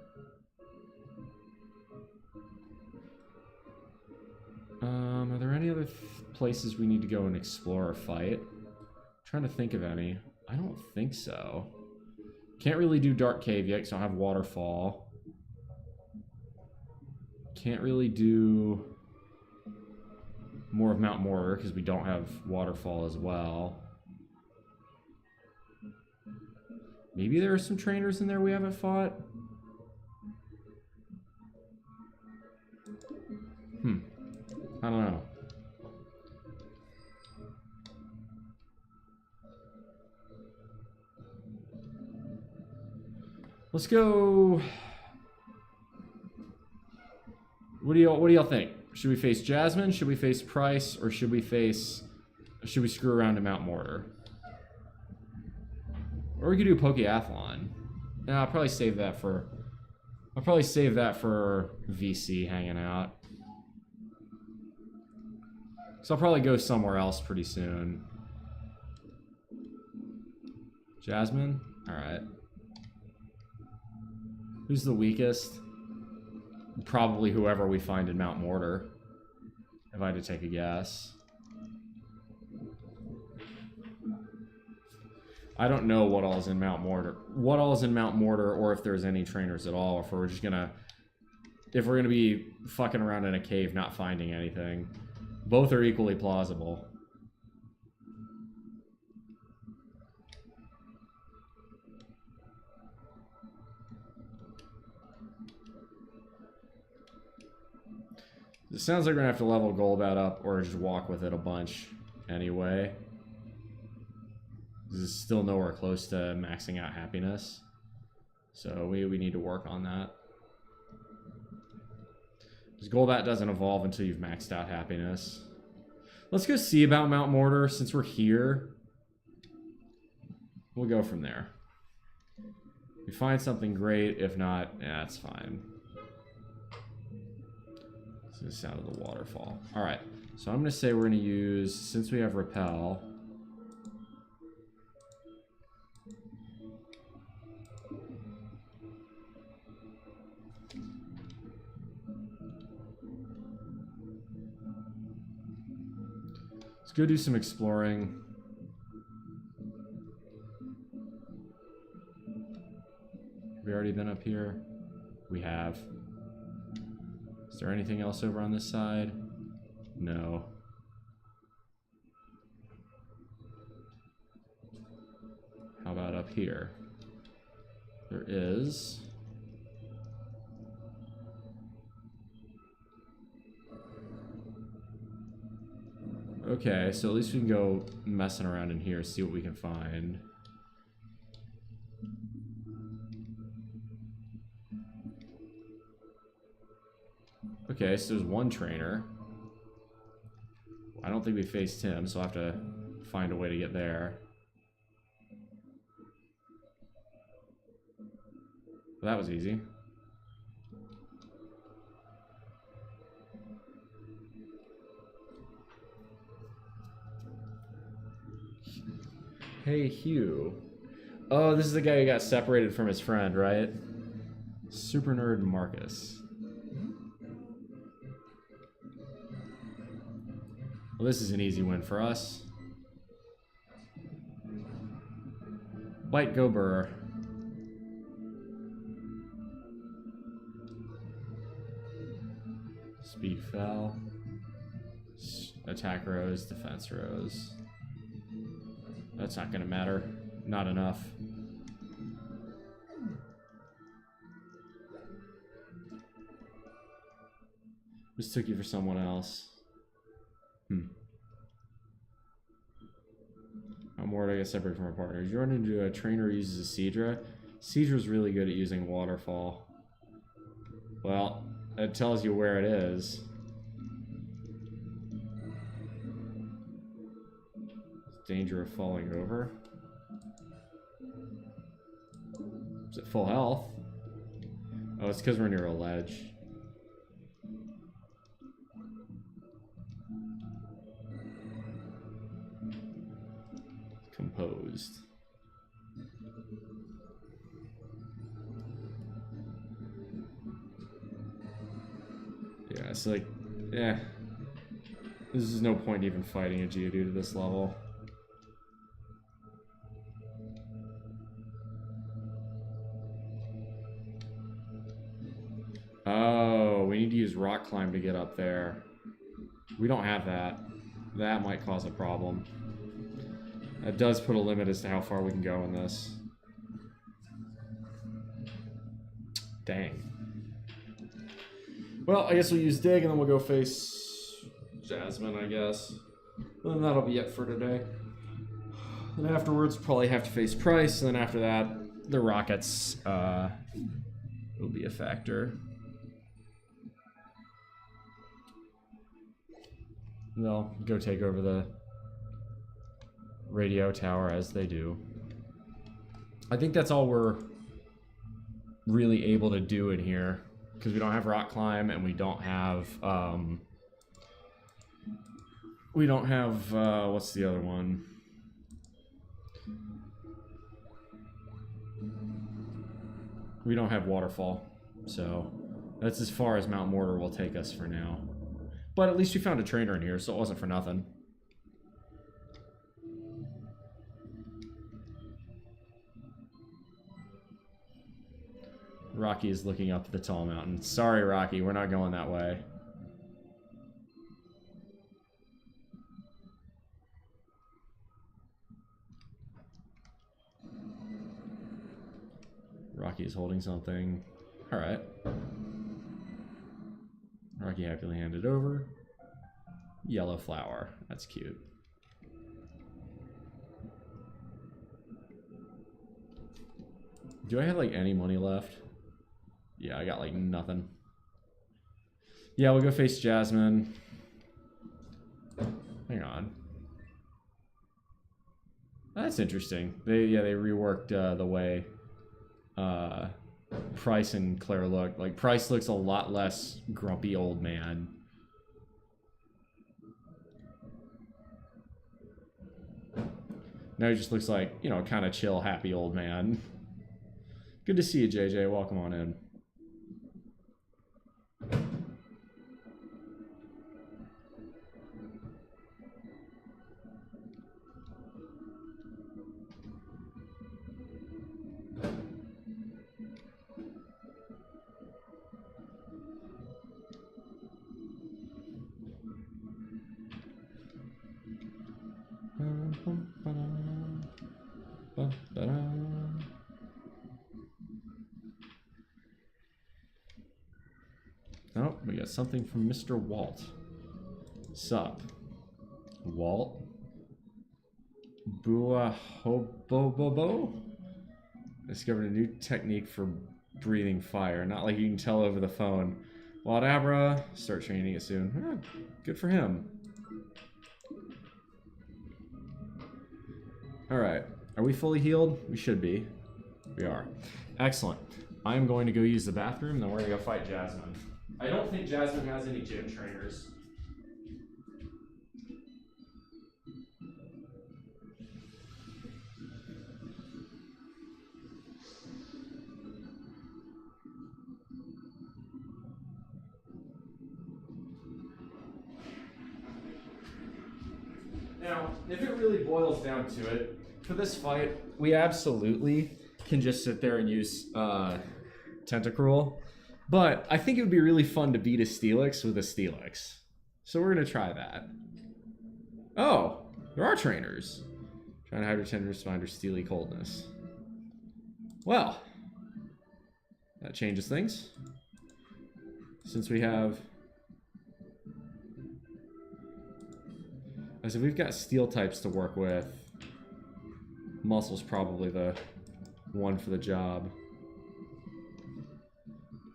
are there any other places we need to go and explore or fight? I'm trying to think of any. I don't think so. Can't really do Dark Cave yet because I don't have Waterfall. Can't really do more of Mount Mortar because we don't have Waterfall as well. Maybe there are some trainers in there we haven't fought. I don't know. Let's go. What do y'all think? Should we face Jasmine? Should we face Price? Or should we screw around to Mount Mortar? Or we could do Pokeathlon. No, I'll probably save that for VC hanging out. So I'll probably go somewhere else pretty soon. Jasmine? Alright. Who's the weakest? Probably whoever we find in Mount Mortar. If I had to take a guess. I don't know what all is in Mount Mortar. What all is in Mount Mortar, or if there's any trainers at all, if we're gonna be fucking around in a cave not finding anything. Both are equally plausible. It sounds like we're gonna have to level Golbat up or just walk with it a bunch anyway. This is still nowhere close to maxing out happiness. So we need to work on that. Because Golbat doesn't evolve until you've maxed out happiness. Let's go see about Mount Mortar since we're here. We'll go from there. If we find something great, if not, yeah, it's fine. This is the sound of the waterfall. Alright, so I'm going to say we're going to use, since we have Repel... Let's go do some exploring. Have we already been up here? We have. Is there anything else over on this side? No. How about up here? There is. Okay, so at least we can go messing around in here, see what we can find. Okay, so there's one trainer. I don't think we faced him, so I'll have to find a way to get there. Well, that was easy. Hey Hugh. Oh, this is the guy who got separated from his friend, right? Super Nerd Marcus. Well, this is an easy win for us. Bite Go Burr. Speed Fell. Attack Rose, Defense Rose. That's not going to matter. Not enough. Just took you for someone else. How more do I get separated from our partners? You run into a trainer who uses a Seadra. Seadra's really good at using Waterfall. Well, it tells you where it is. Danger of falling over. Is it full health? Oh, it's because we're near a ledge. Composed. Yeah, it's like, yeah. There's no point even fighting a Geodude at this level. Oh, we need to use Rock Climb to get up there. We don't have that. That might cause a problem. That does put a limit as to how far we can go in this. Dang. Well, I guess we'll use Dig and then we'll go face Jasmine, I guess. And then that'll be it for today. And afterwards, we'll probably have to face Price, and then after that, the Rockets will be a factor. They'll go take over the radio tower as they do. I think that's all we're really able to do in here, because we don't have Rock Climb and we don't have what's the other one? We don't have Waterfall, so that's as far as Mount Mortar will take us for now. But at least we found a trainer in here, so it wasn't for nothing. Rocky is looking up the tall mountain. Sorry, Rocky, we're not going that way. Rocky is holding something. All right. Rocky happily handed over. Yellow flower. That's cute. Do I have like any money left? Yeah, I got like nothing. Yeah, we'll go face Jasmine. Hang on. That's interesting. They reworked the way Price and Claire look. Like, Price looks a lot less grumpy old man. Now he just looks like, you know, kind of chill, happy old man. Good to see you, JJ. Welcome on in. Oh, we got something from Mr. Walt. Sup? Walt? Bua Hobobobo? Discovered a new technique for breathing fire. Not like you can tell over the phone. Wildabra, start training it soon. Good for him. Alright. Are we fully healed? We should be. We are. Excellent. I'm going to go use the bathroom, then we're going to go fight Jasmine. I don't think Jasmine has any gym trainers. if it really boils down to it, for this fight, we absolutely can just sit there and use Tentacruel. But I think it would be really fun to beat a Steelix with a Steelix. So we're going to try that. Oh, there are trainers. Trying to hide your tender spine or steely coldness. Well, that changes things. Since we have... I said we've got steel types to work with. Muscle's probably the one for the job.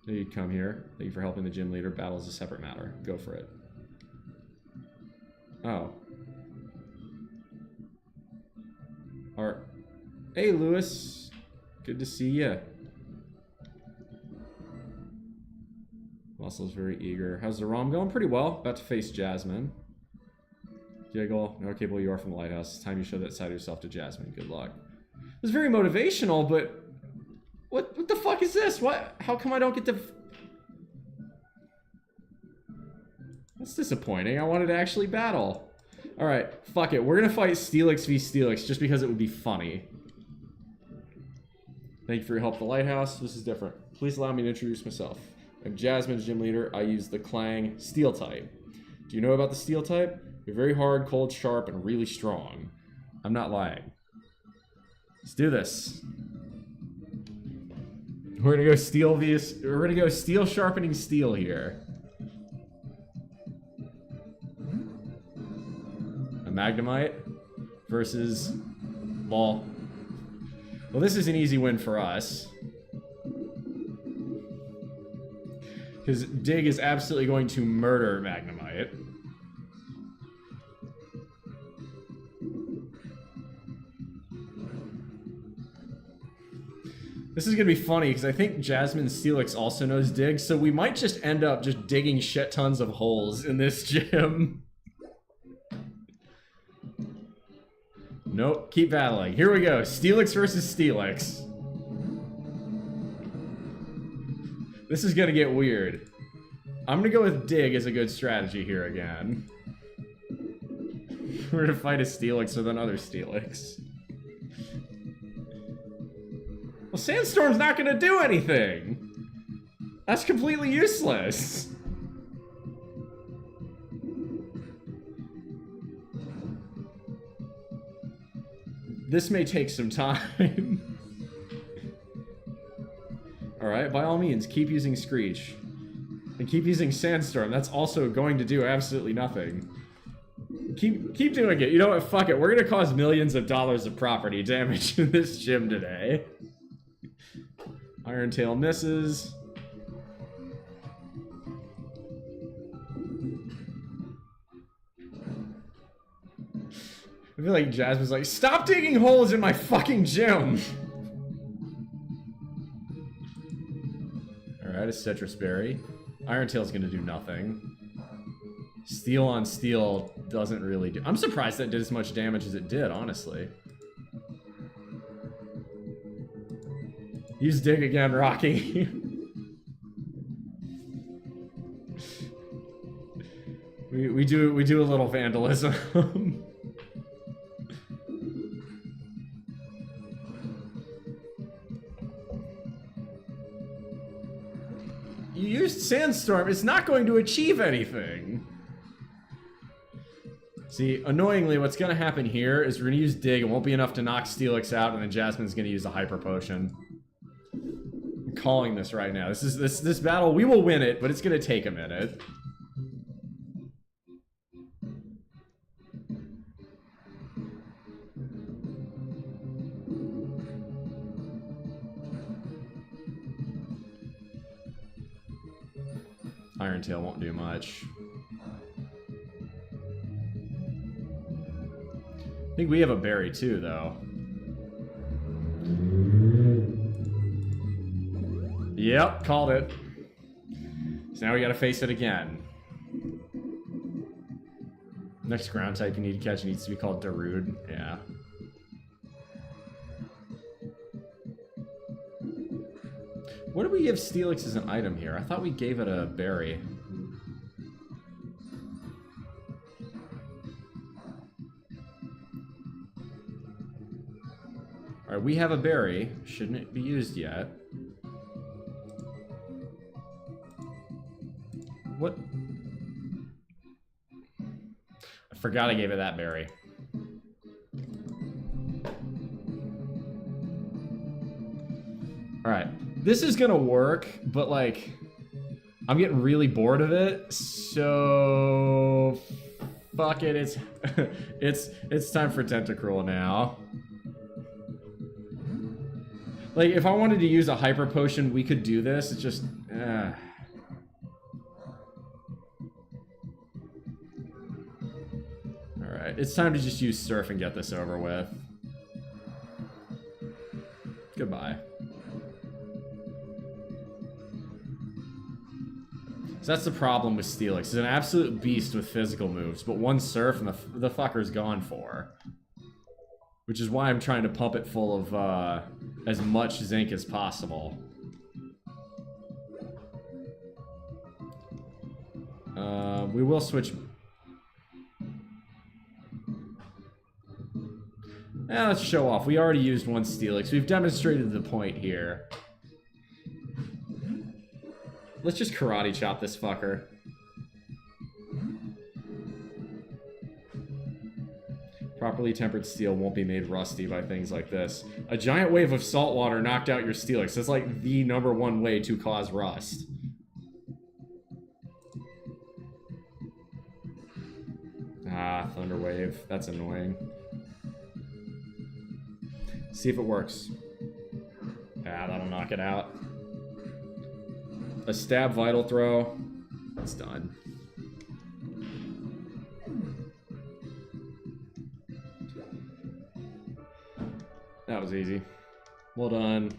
Knew you'd come here. Thank you for helping the gym leader. Battle is a separate matter. Go for it. Oh. Hey, Lewis. Good to see ya. Muscle's very eager. How's the ROM going? Pretty well. About to face Jasmine. Jiggle. Know how capable you are from the lighthouse. It's time you show that side of yourself to Jasmine. Good luck. It's very motivational, but... What the fuck is this? What? How come I don't get to... That's disappointing. I wanted to actually battle. Alright, fuck it. We're gonna fight Steelix v Steelix just because it would be funny. Thank you for your help at the lighthouse. This is different. Please allow me to introduce myself. I'm Jasmine's gym leader. I use the Clang Steel type. Do you know about the Steel type? You're very hard, cold, sharp, and really strong. I'm not lying. Let's do this. We're gonna go steel sharpening steel here. A Magnemite versus Ball. Well, this is an easy win for us. Because Dig is absolutely going to murder Magnemite. This is going to be funny, because I think Jasmine Steelix also knows Dig, so we might just end up just digging shit tons of holes in this gym. Nope, keep battling. Here we go, Steelix versus Steelix. This is going to get weird. I'm going to go with Dig as a good strategy here again. We're going to fight a Steelix with another Steelix. Well, Sandstorm's not gonna do anything! That's completely useless! This may take some time. Alright, by all means, keep using Screech. And keep using Sandstorm, that's also going to do absolutely nothing. Keep doing it. You know what, fuck it, we're gonna cause millions of dollars of property damage in this gym today. Iron Tail misses. I feel like Jasmine's like, stop digging holes in my fucking gym! Alright, a Citrus Berry. Iron Tail's gonna do nothing. Steel on Steel doesn't really do... I'm surprised that did as much damage as it did, honestly. Use Dig again, Rocky. we do a little vandalism. You used Sandstorm, it's not going to achieve anything. See, annoyingly, what's gonna happen here is we're gonna use Dig, it won't be enough to knock Steelix out, and then Jasmine's gonna use a Hyper Potion. Calling this right now. This battle, we will win it, but it's gonna take a minute. Iron Tail won't do much. I think we have a berry too, though. Yep, called it. So now we gotta face it again. Next ground type you need to catch needs to be called Darude. Yeah. What did we give Steelix as an item here? I thought we gave it a berry. Alright, we have a berry. Shouldn't it be used yet? What? I forgot I gave it that berry. Alright. This is gonna work, but like... I'm getting really bored of it, so... Fuck it, it's time for Tentacruel now. Like, if I wanted to use a hyper potion, we could do this. It's just... Alright, it's time to just use Surf and get this over with. Goodbye. So that's the problem with Steelix. He's an absolute beast with physical moves, but one Surf and the fucker's gone for. Which is why I'm trying to pump it full of as much zinc as possible. We will switch... let's show off. We already used one Steelix. We've demonstrated the point here. Let's just karate chop this fucker. Properly tempered steel won't be made rusty by things like this. A giant wave of salt water knocked out your Steelix. That's like the #1 way to cause rust. Ah, Thunder Wave. That's annoying. See if it works. Ah, that'll knock it out. A stab Vital Throw. It's done. That was easy. Well done.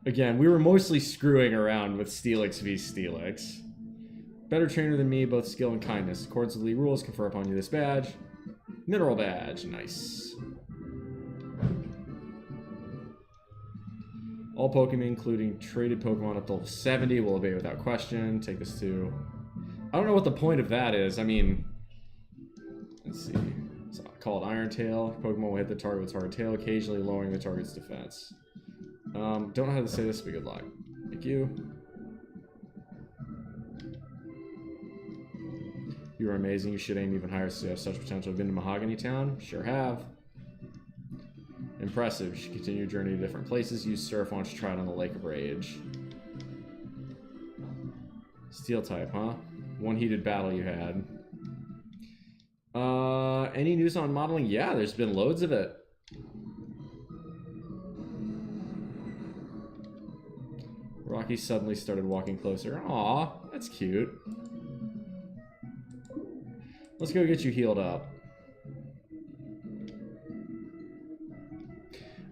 Again, we were mostly screwing around with Steelix v Steelix. Better trainer than me, both skill and kindness. According to the league rules, confer upon you this badge. Mineral badge. Nice. All Pokemon, including traded Pokemon up to level 70, will obey without question. Take this to... I don't know what the point of that is. I mean... Let's see. It's called Iron Tail. Pokemon will hit the target with Hard Tail, occasionally lowering the target's defense. Don't know how to say this, but good luck. Thank you. You are amazing. You should aim even higher so you have such potential. Been to Mahogany Town? Sure have. Impressive. You should continue your journey to different places. Use Surf. Why don't you try it on the Lake of Rage? Steel type, huh? One heated battle you had. Any news on modeling? Yeah, there's been loads of it. Rocky suddenly started walking closer. Aw, that's cute. Let's go get you healed up.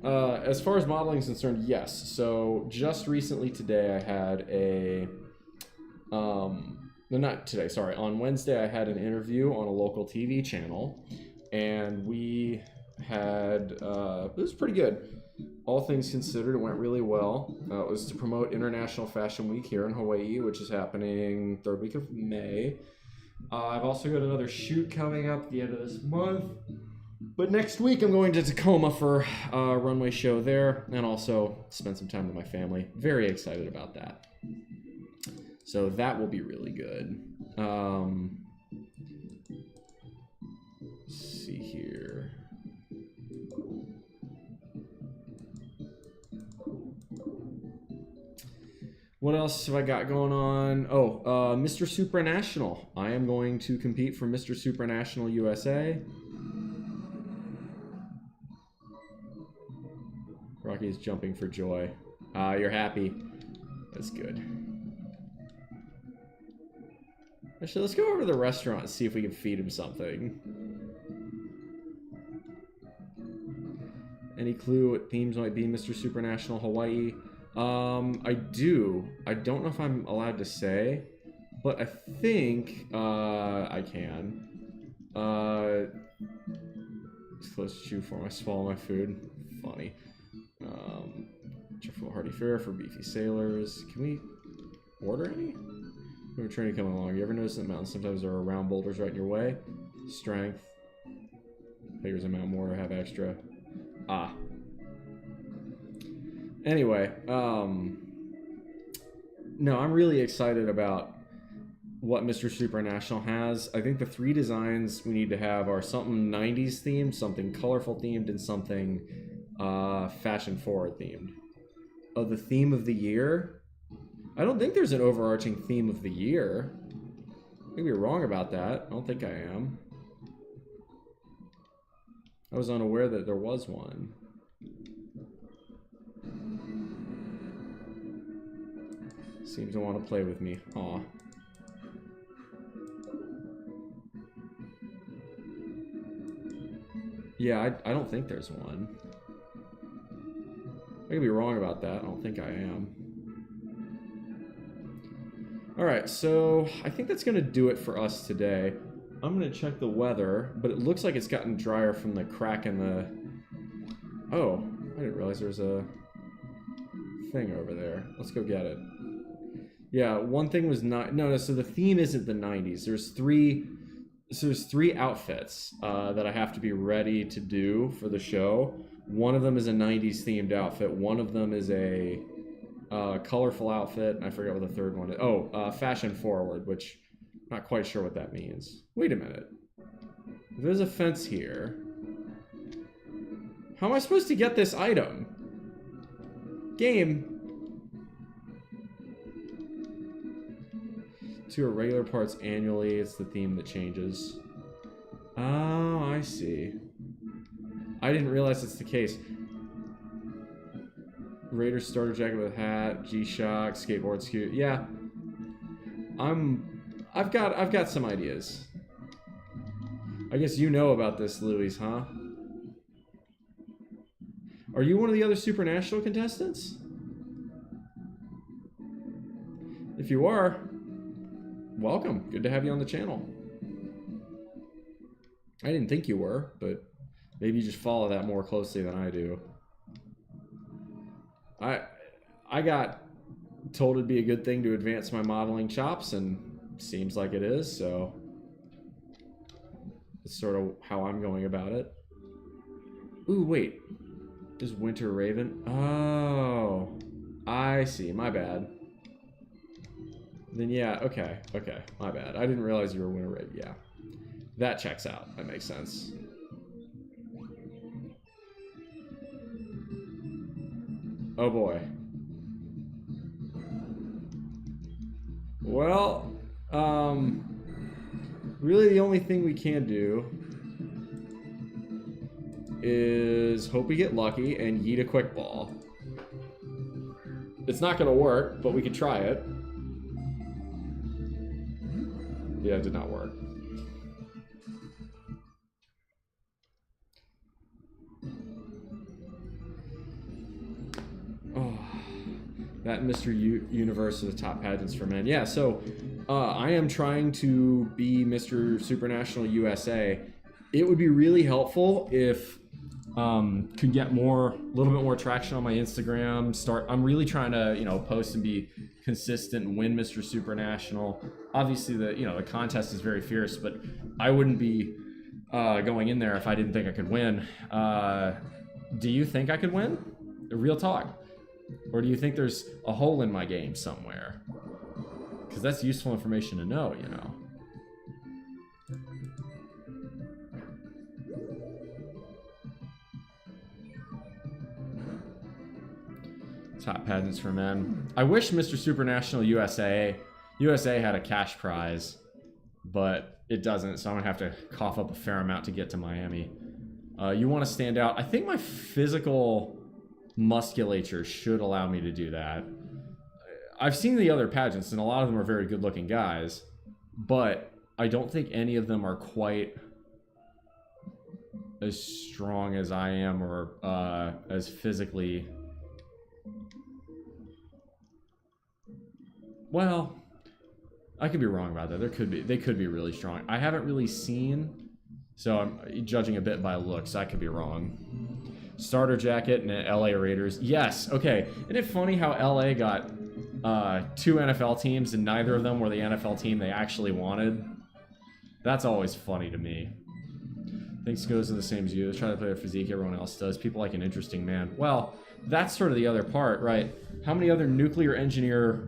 As far as modeling is concerned, yes. So just recently today I had a... No, not today, sorry. On Wednesday I had an interview on a local TV channel. And we had... it was pretty good. All things considered, it went really well. It was to promote International Fashion Week here in Hawaii, which is happening 3rd week of May. I've also got another shoot coming up at the end of this month. But next week I'm going to Tacoma for a runway show there and also spend some time with my family. Very excited about that. So that will be really good. Let's see here. What else have I got going on? Oh, Mr. Supranational. I am going to compete for Mr. Supranational USA. Rocky is jumping for joy. You're happy. That's good. Actually, let's go over to the restaurant and see if we can feed him something. Any clue what themes might be Mr. Supranational Hawaii? I do. I don't know if I'm allowed to say, but I think I can. It's close to chew for I swallow my food. Funny. Cheerful hearty fare for beefy sailors. Can we order any? We're trying to come along. You ever notice that mountains sometimes there are round boulders right in your way? Strength. Figures amount more have extra. Ah. Anyway, no, I'm really excited about what Mr. Supernational has. I think the 3 designs we need to have are something 90s themed, something colorful themed, and something fashion forward themed. Oh, the theme of the year? I don't think there's an overarching theme of the year. I could be wrong about that. I don't think I am. I was unaware that there was one. Seems to want to play with me. Aw. Yeah, I don't think there's one. I could be wrong about that. I don't think I am. Alright, so I think that's going to do it for us today. I'm going to check the weather, but it looks like it's gotten drier from the crack in the... Oh, I didn't realize there's a thing over there. Let's go get it. Yeah, one thing was not... No, so the theme isn't the 90s. There's three outfits that I have to be ready to do for the show. One of them is a 90s themed outfit. One of them is a colorful outfit. I forget what the third one is. Oh, fashion forward, which I'm not quite sure what that means. Wait a minute. There's a fence here. How am I supposed to get this item? Game. To irregular parts annually. It's the theme that changes. Oh, I see. I didn't realize it's the case. Raider starter jacket with hat, G-Shock, skateboard scoot. Yeah. I've got some ideas. I guess you know about this, Louise, huh? Are you one of the other Supernational contestants? If you are, welcome. Good to have you on the channel. I didn't think you were, but maybe you just follow that more closely than I do. I got told it'd be a good thing to advance my modeling chops, and seems like it is, so it's sort of how I'm going about it. Ooh, wait. Is Winter Raven? Oh, I see. My bad. Then yeah, okay, my bad. I didn't realize you were Winter Raven. Yeah, that checks out. That makes sense. Oh boy. Well, really the only thing we can do is hope we get lucky and yeet a quick ball. It's not gonna work, but we could try it. Yeah, it did not work. Oh, that Mr. Universe are the top pageants for men. Yeah, so I am trying to be Mr. Supernational USA. It would be really helpful if could get a little bit more traction on my Instagram. I'm really trying to, post and be consistent and win Mr. Supernational. Obviously, the contest is very fierce, but I wouldn't be going in there if I didn't think I could win. Do you think I could win? Real talk. Or do you think there's a hole in my game somewhere? Because that's useful information to know, Top pageants for men. I wish Mr. Supernational USA had a cash prize, but it doesn't, so I'm gonna have to cough up a fair amount to get to Miami. You want to stand out. I think my physical musculature should allow me to do that. I've seen the other pageants, and a lot of them are very good-looking guys, but I don't think any of them are quite as strong as I am, or as physically... Well, I could be wrong about that. They could be really strong. I haven't really seen, so I'm judging a bit by looks. I could be wrong. Starter jacket and LA Raiders. Yes, okay. Isn't it funny how LA got 2 NFL teams and neither of them were the NFL team they actually wanted? That's always funny to me. Thinks goes in the same as you. Try to play a physique everyone else does. People like an interesting man. Well, that's sort of the other part, right? How many other nuclear engineers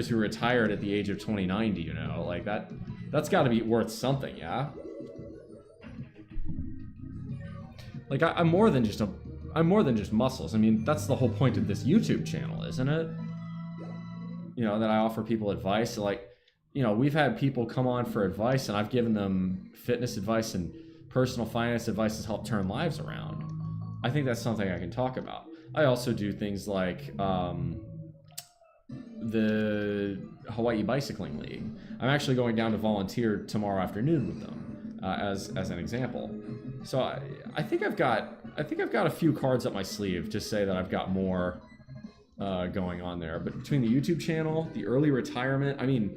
who retired at the age of 29 do you know? Like that's got to be worth something, yeah? Like I'm more than just muscles. I mean, that's the whole point of this YouTube channel, isn't it? You know, that I offer people advice. Like, you know, we've had people come on for advice, and I've given them fitness advice and personal finance advice to help turn lives around. I think that's something I can talk about. I also do things like the Hawaii Bicycling League. I'm actually going down to volunteer tomorrow afternoon with them as an example. So I think I've got a few cards up my sleeve to say that I've got more going on there. But between the YouTube channel, the early retirement, I mean,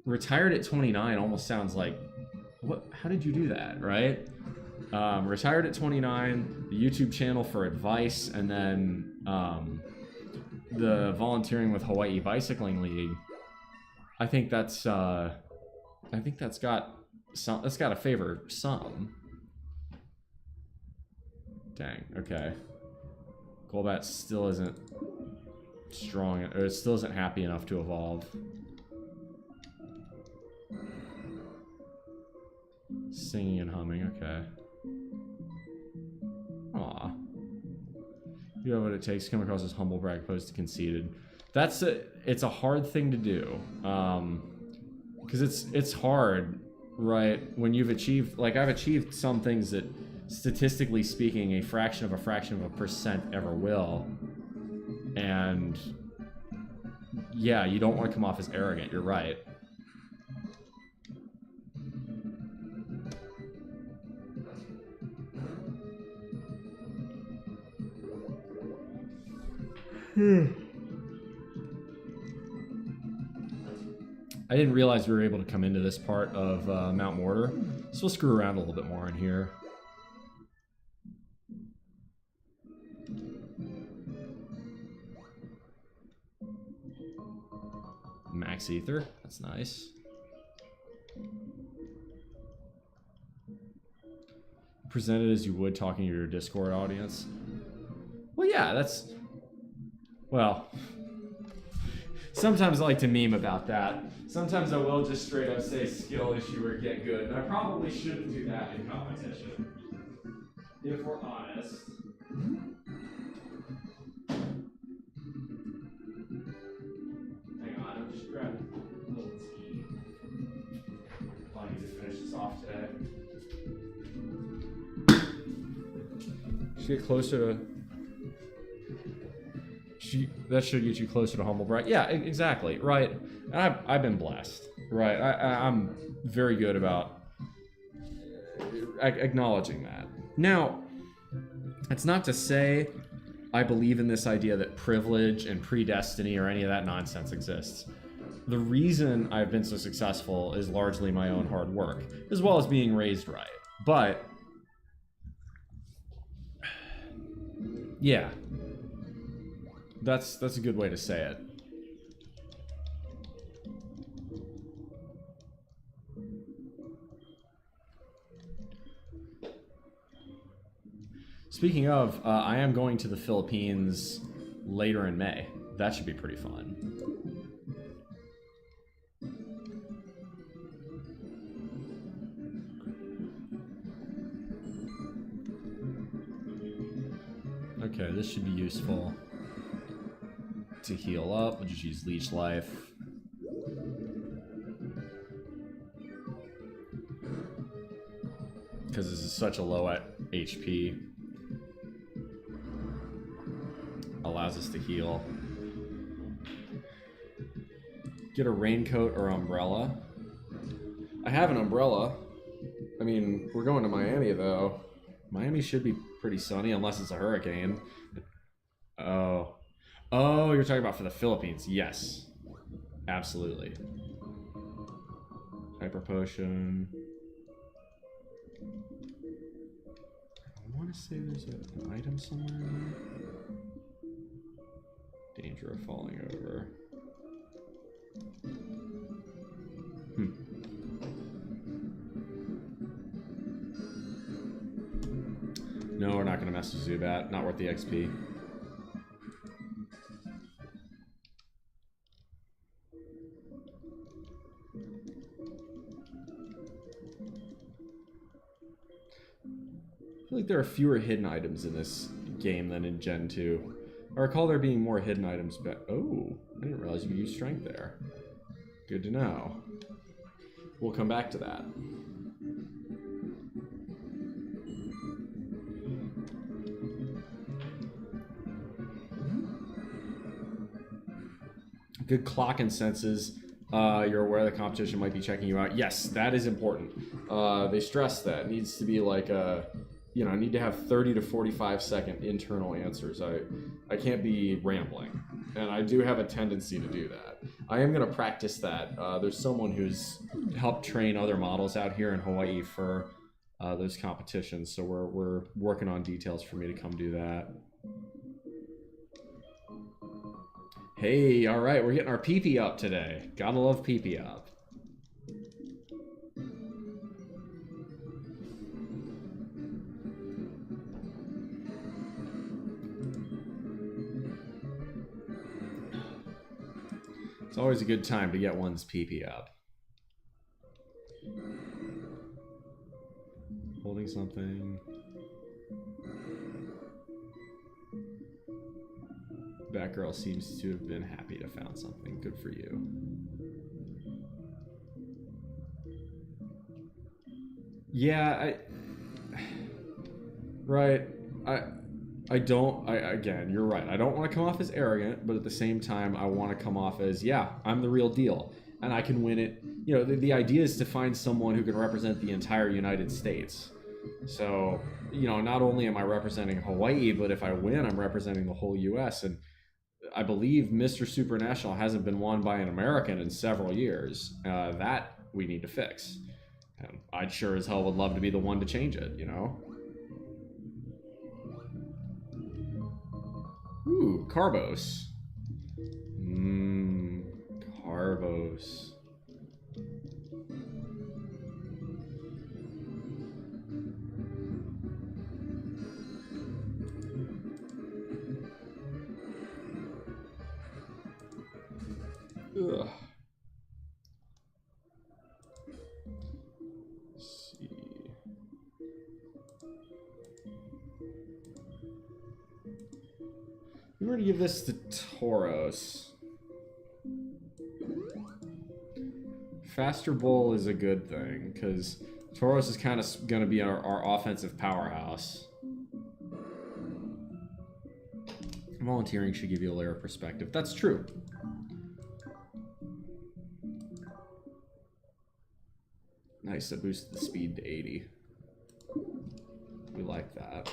retired at 29 almost sounds like, what? How did you do that, right? Retired at 29, the YouTube channel for advice, and then the volunteering with Hawaii Bicycling League. I think that's got to favor some. Dang. Okay. Golbat still isn't strong, or it still isn't happy enough to evolve. Singing and humming. Okay. Aw. You have what it takes to come across as humble brag opposed to conceited. It's a hard thing to do. Because it's hard, right? When you've achieved, like I've achieved some things that statistically speaking a fraction of a percent ever will. And yeah, you don't want to come off as arrogant, you're right. I didn't realize we were able to come into this part of Mount Mortar, so we'll screw around a little bit more in here. Max Ether, that's nice. Present it as you would talking to your Discord audience. Well, yeah, that's... Well... Sometimes I like to meme about that. Sometimes I will just straight up say skill issue or get good, and I probably shouldn't do that in competition. If we're honest. Hang on, I'm just grabbing a little tea. I need to finish this off today. Should get closer to... that should get you closer to humble brag. Yeah, exactly. Right. I've been blessed. Right. I'm very good about acknowledging that. Now, it's not to say I believe in this idea that privilege and predestiny or any of that nonsense exists. The reason I've been so successful is largely my own hard work, as well as being raised right. But yeah. That's a good way to say it. Speaking of, I am going to the Philippines later in May. That should be pretty fun. Okay, this should be useful. To heal up, we'll just use Leech Life. Because this is such a low at HP. Allows us to heal. Get a raincoat or umbrella. I have an umbrella. I mean, we're going to Miami though. Miami should be pretty sunny unless it's a hurricane. Oh. Oh, you're talking about for the Philippines. Yes. Absolutely. Hyper Potion. I want to say there's an item somewhere in there. Danger of falling over. No, we're not going to mess with Zubat. Not worth the XP. I feel like there are fewer hidden items in this game than in Gen 2. I recall there being more hidden items, but oh, I didn't realize you could use strength there. Good to know. We'll come back to that. Good clock and senses. You're aware the competition might be checking you out. Yes, that is important. They stress that. It needs to be like a, you know, I need to have 30 to 45 second internal answers. I can't be rambling. And I do have a tendency to do that. I am going to practice that. There's someone who's helped train other models out here in Hawaii for those competitions. So we're working on details for me to come do that. Hey, all right, we're getting our PP up today. Gotta love PP up. It's always a good time to get one's PP up. Holding something. Batgirl seems to have been happy to found something. Good for you. Yeah, again, you're right. I don't want to come off as arrogant, but at the same time, I want to come off as, yeah, I'm the real deal, and I can win it. You know, the idea is to find someone who can represent the entire United States. So, you know, not only am I representing Hawaii, but if I win, I'm representing the whole U.S., and I believe Mr. Supranational hasn't been won by an American in several years. That we need to fix. And I sure as hell would love to be the one to change it, you know? Ooh, Carbos. Carbos. Ugh. Let's see. We're going to give this to Tauros. Faster Bull is a good thing, because Tauros is kind of going to be our offensive powerhouse. Volunteering should give you a layer of perspective. That's true. Nice, that boosted the speed to 80. We like that.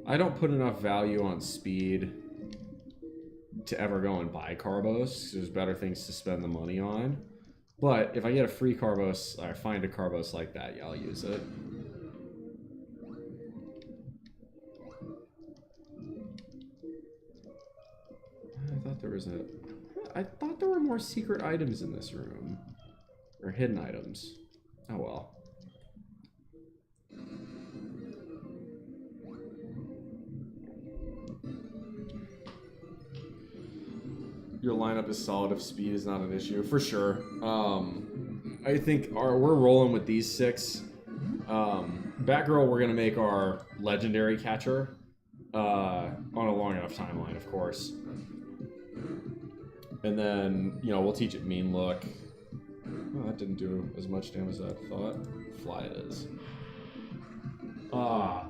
I don't put enough value on speed to ever go and buy Carbos. There's better things to spend the money on. But if I get a free Carbos, or I find a Carbos like that, yeah, I'll use it. I thought there were more secret items in this room. Or hidden items. Oh well. Your lineup is solid if speed is not an issue, for sure. I think we're rolling with these 6. Batgirl, we're gonna make our legendary catcher on a long enough timeline, of course. And then, you know, we'll teach it Mean Look. Oh, that didn't do as much damage as I thought. Fly it is. I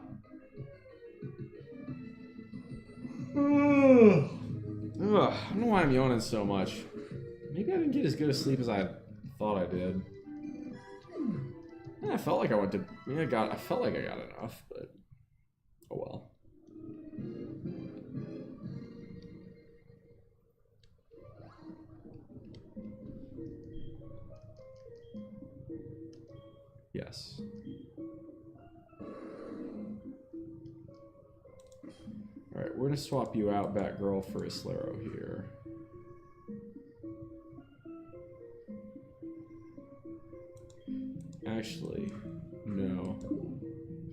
don't know why I'm yawning so much. Maybe I didn't get as good a sleep as I thought I did. I felt like I went to. I felt like I got enough, but oh well. Yes. Alright, we're going to swap you out, Batgirl, for a Slaro here. Actually, no.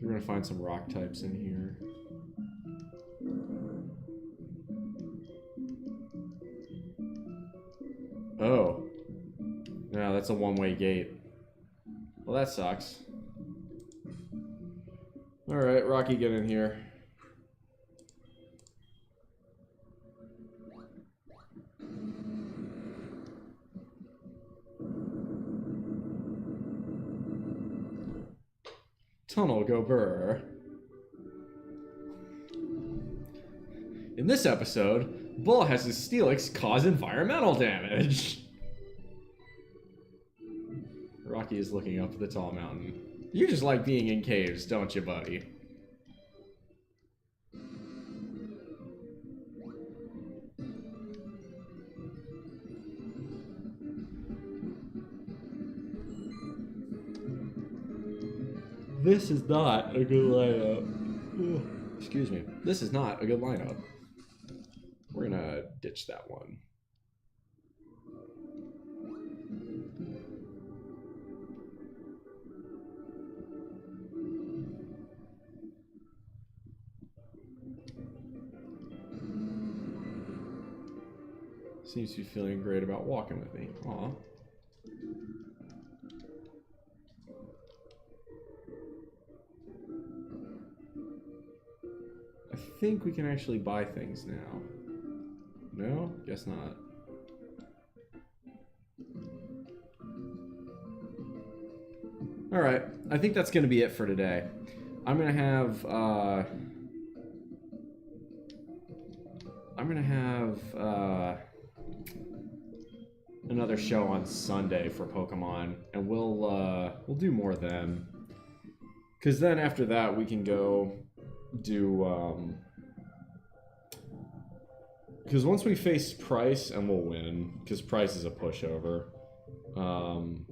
We're going to find some rock types in here. Oh. No, that's a one-way gate. Well, that sucks. Alright, Rocky, get in here. Tunnel go burr. In this episode, Bull has his Steelix cause environmental damage. Rocky is looking up at the tall mountain. You just like being in caves, don't you, buddy? This is not a good lineup. Excuse me. This is not a good lineup. We're gonna ditch that one. Seems to be feeling great about walking with me. Aw. I think we can actually buy things now. No? Guess not. Alright, I think that's going to be it for today. I'm going to have, another show on Sunday for Pokemon, and we'll do more then. Because then after that, we can go do, because once we face Price, and we'll win, because Price is a pushover. I'm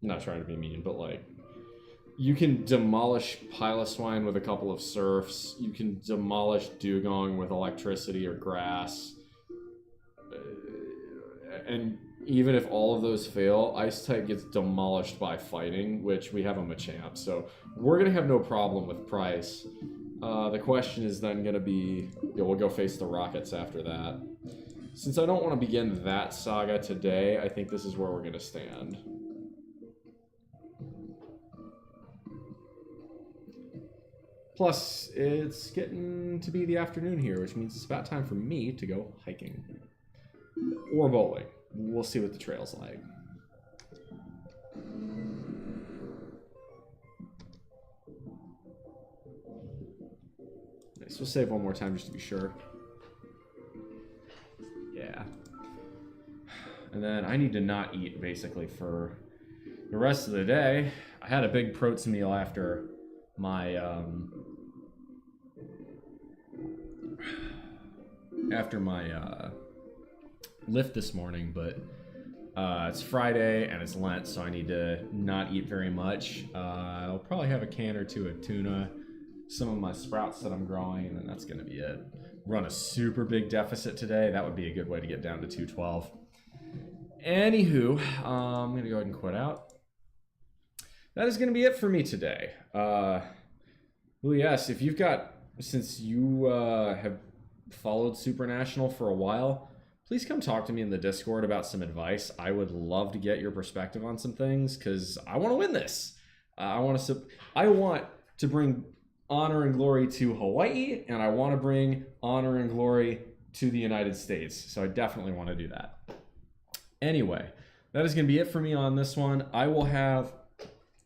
not trying to be mean, but like, you can demolish Piloswine with a couple of Surfs. You can demolish Dugong with electricity or grass. And even if all of those fail, Ice-type gets demolished by fighting, which we have a Machamp. So we're going to have no problem with Price. The question is then going to be, we'll go face the Rockets after that. Since I don't want to begin that saga today, I think this is where we're going to stand. Plus, it's getting to be the afternoon here, which means it's about time for me to go hiking. Or bowling. We'll see what the trail's like. Nice. We'll save one more time just to be sure. Yeah. And then I need to not eat, basically, for the rest of the day. I had a big protein meal after my lift this morning, but it's Friday and it's Lent, so I need to not eat very much. I'll probably have a can or two of tuna, some of my sprouts that I'm growing, and then that's going to be it. Run a super big deficit today. That would be a good way to get down to 212. Anywho, I'm going to go ahead and quit out. That is going to be it for me today. Well, yes, if you've got, since you have followed Supernational for a while, please come talk to me in the Discord about some advice. I would love to get your perspective on some things, because I want to win this. I want to bring honor and glory to Hawaii, and I want to bring honor and glory to the United States. So I definitely want to do that. Anyway, that is going to be it for me on this one. I will have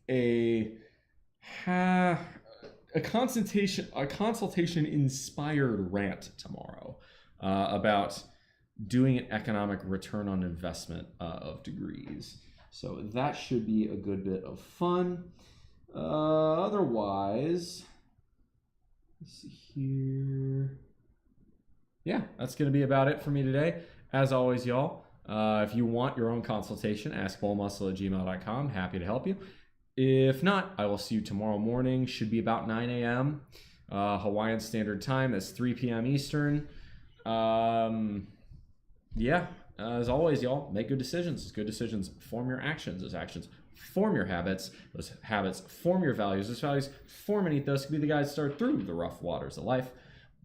a consultation inspired rant tomorrow about doing an economic return on investment of degrees. So that should be a good bit of fun. Otherwise, let's see here. Yeah, that's going to be about it for me today. As always, y'all, if you want your own consultation, ask bullmuscle@gmail.com. Happy to help you. If not, I will see you tomorrow morning. Should be about 9 a.m. Hawaiian Standard Time. That's 3 p.m. Eastern. Yeah, as always, y'all, make good decisions. Good decisions form your actions. As actions form your habits. Those habits form your values. Those values form an ethos to be the guide to start through the rough waters of life.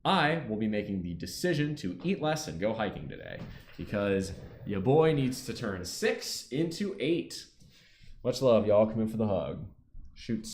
I will be making the decision to eat less and go hiking today because your boy needs to turn 6 into 8. Much love, y'all. Come in for the hug. Shoots.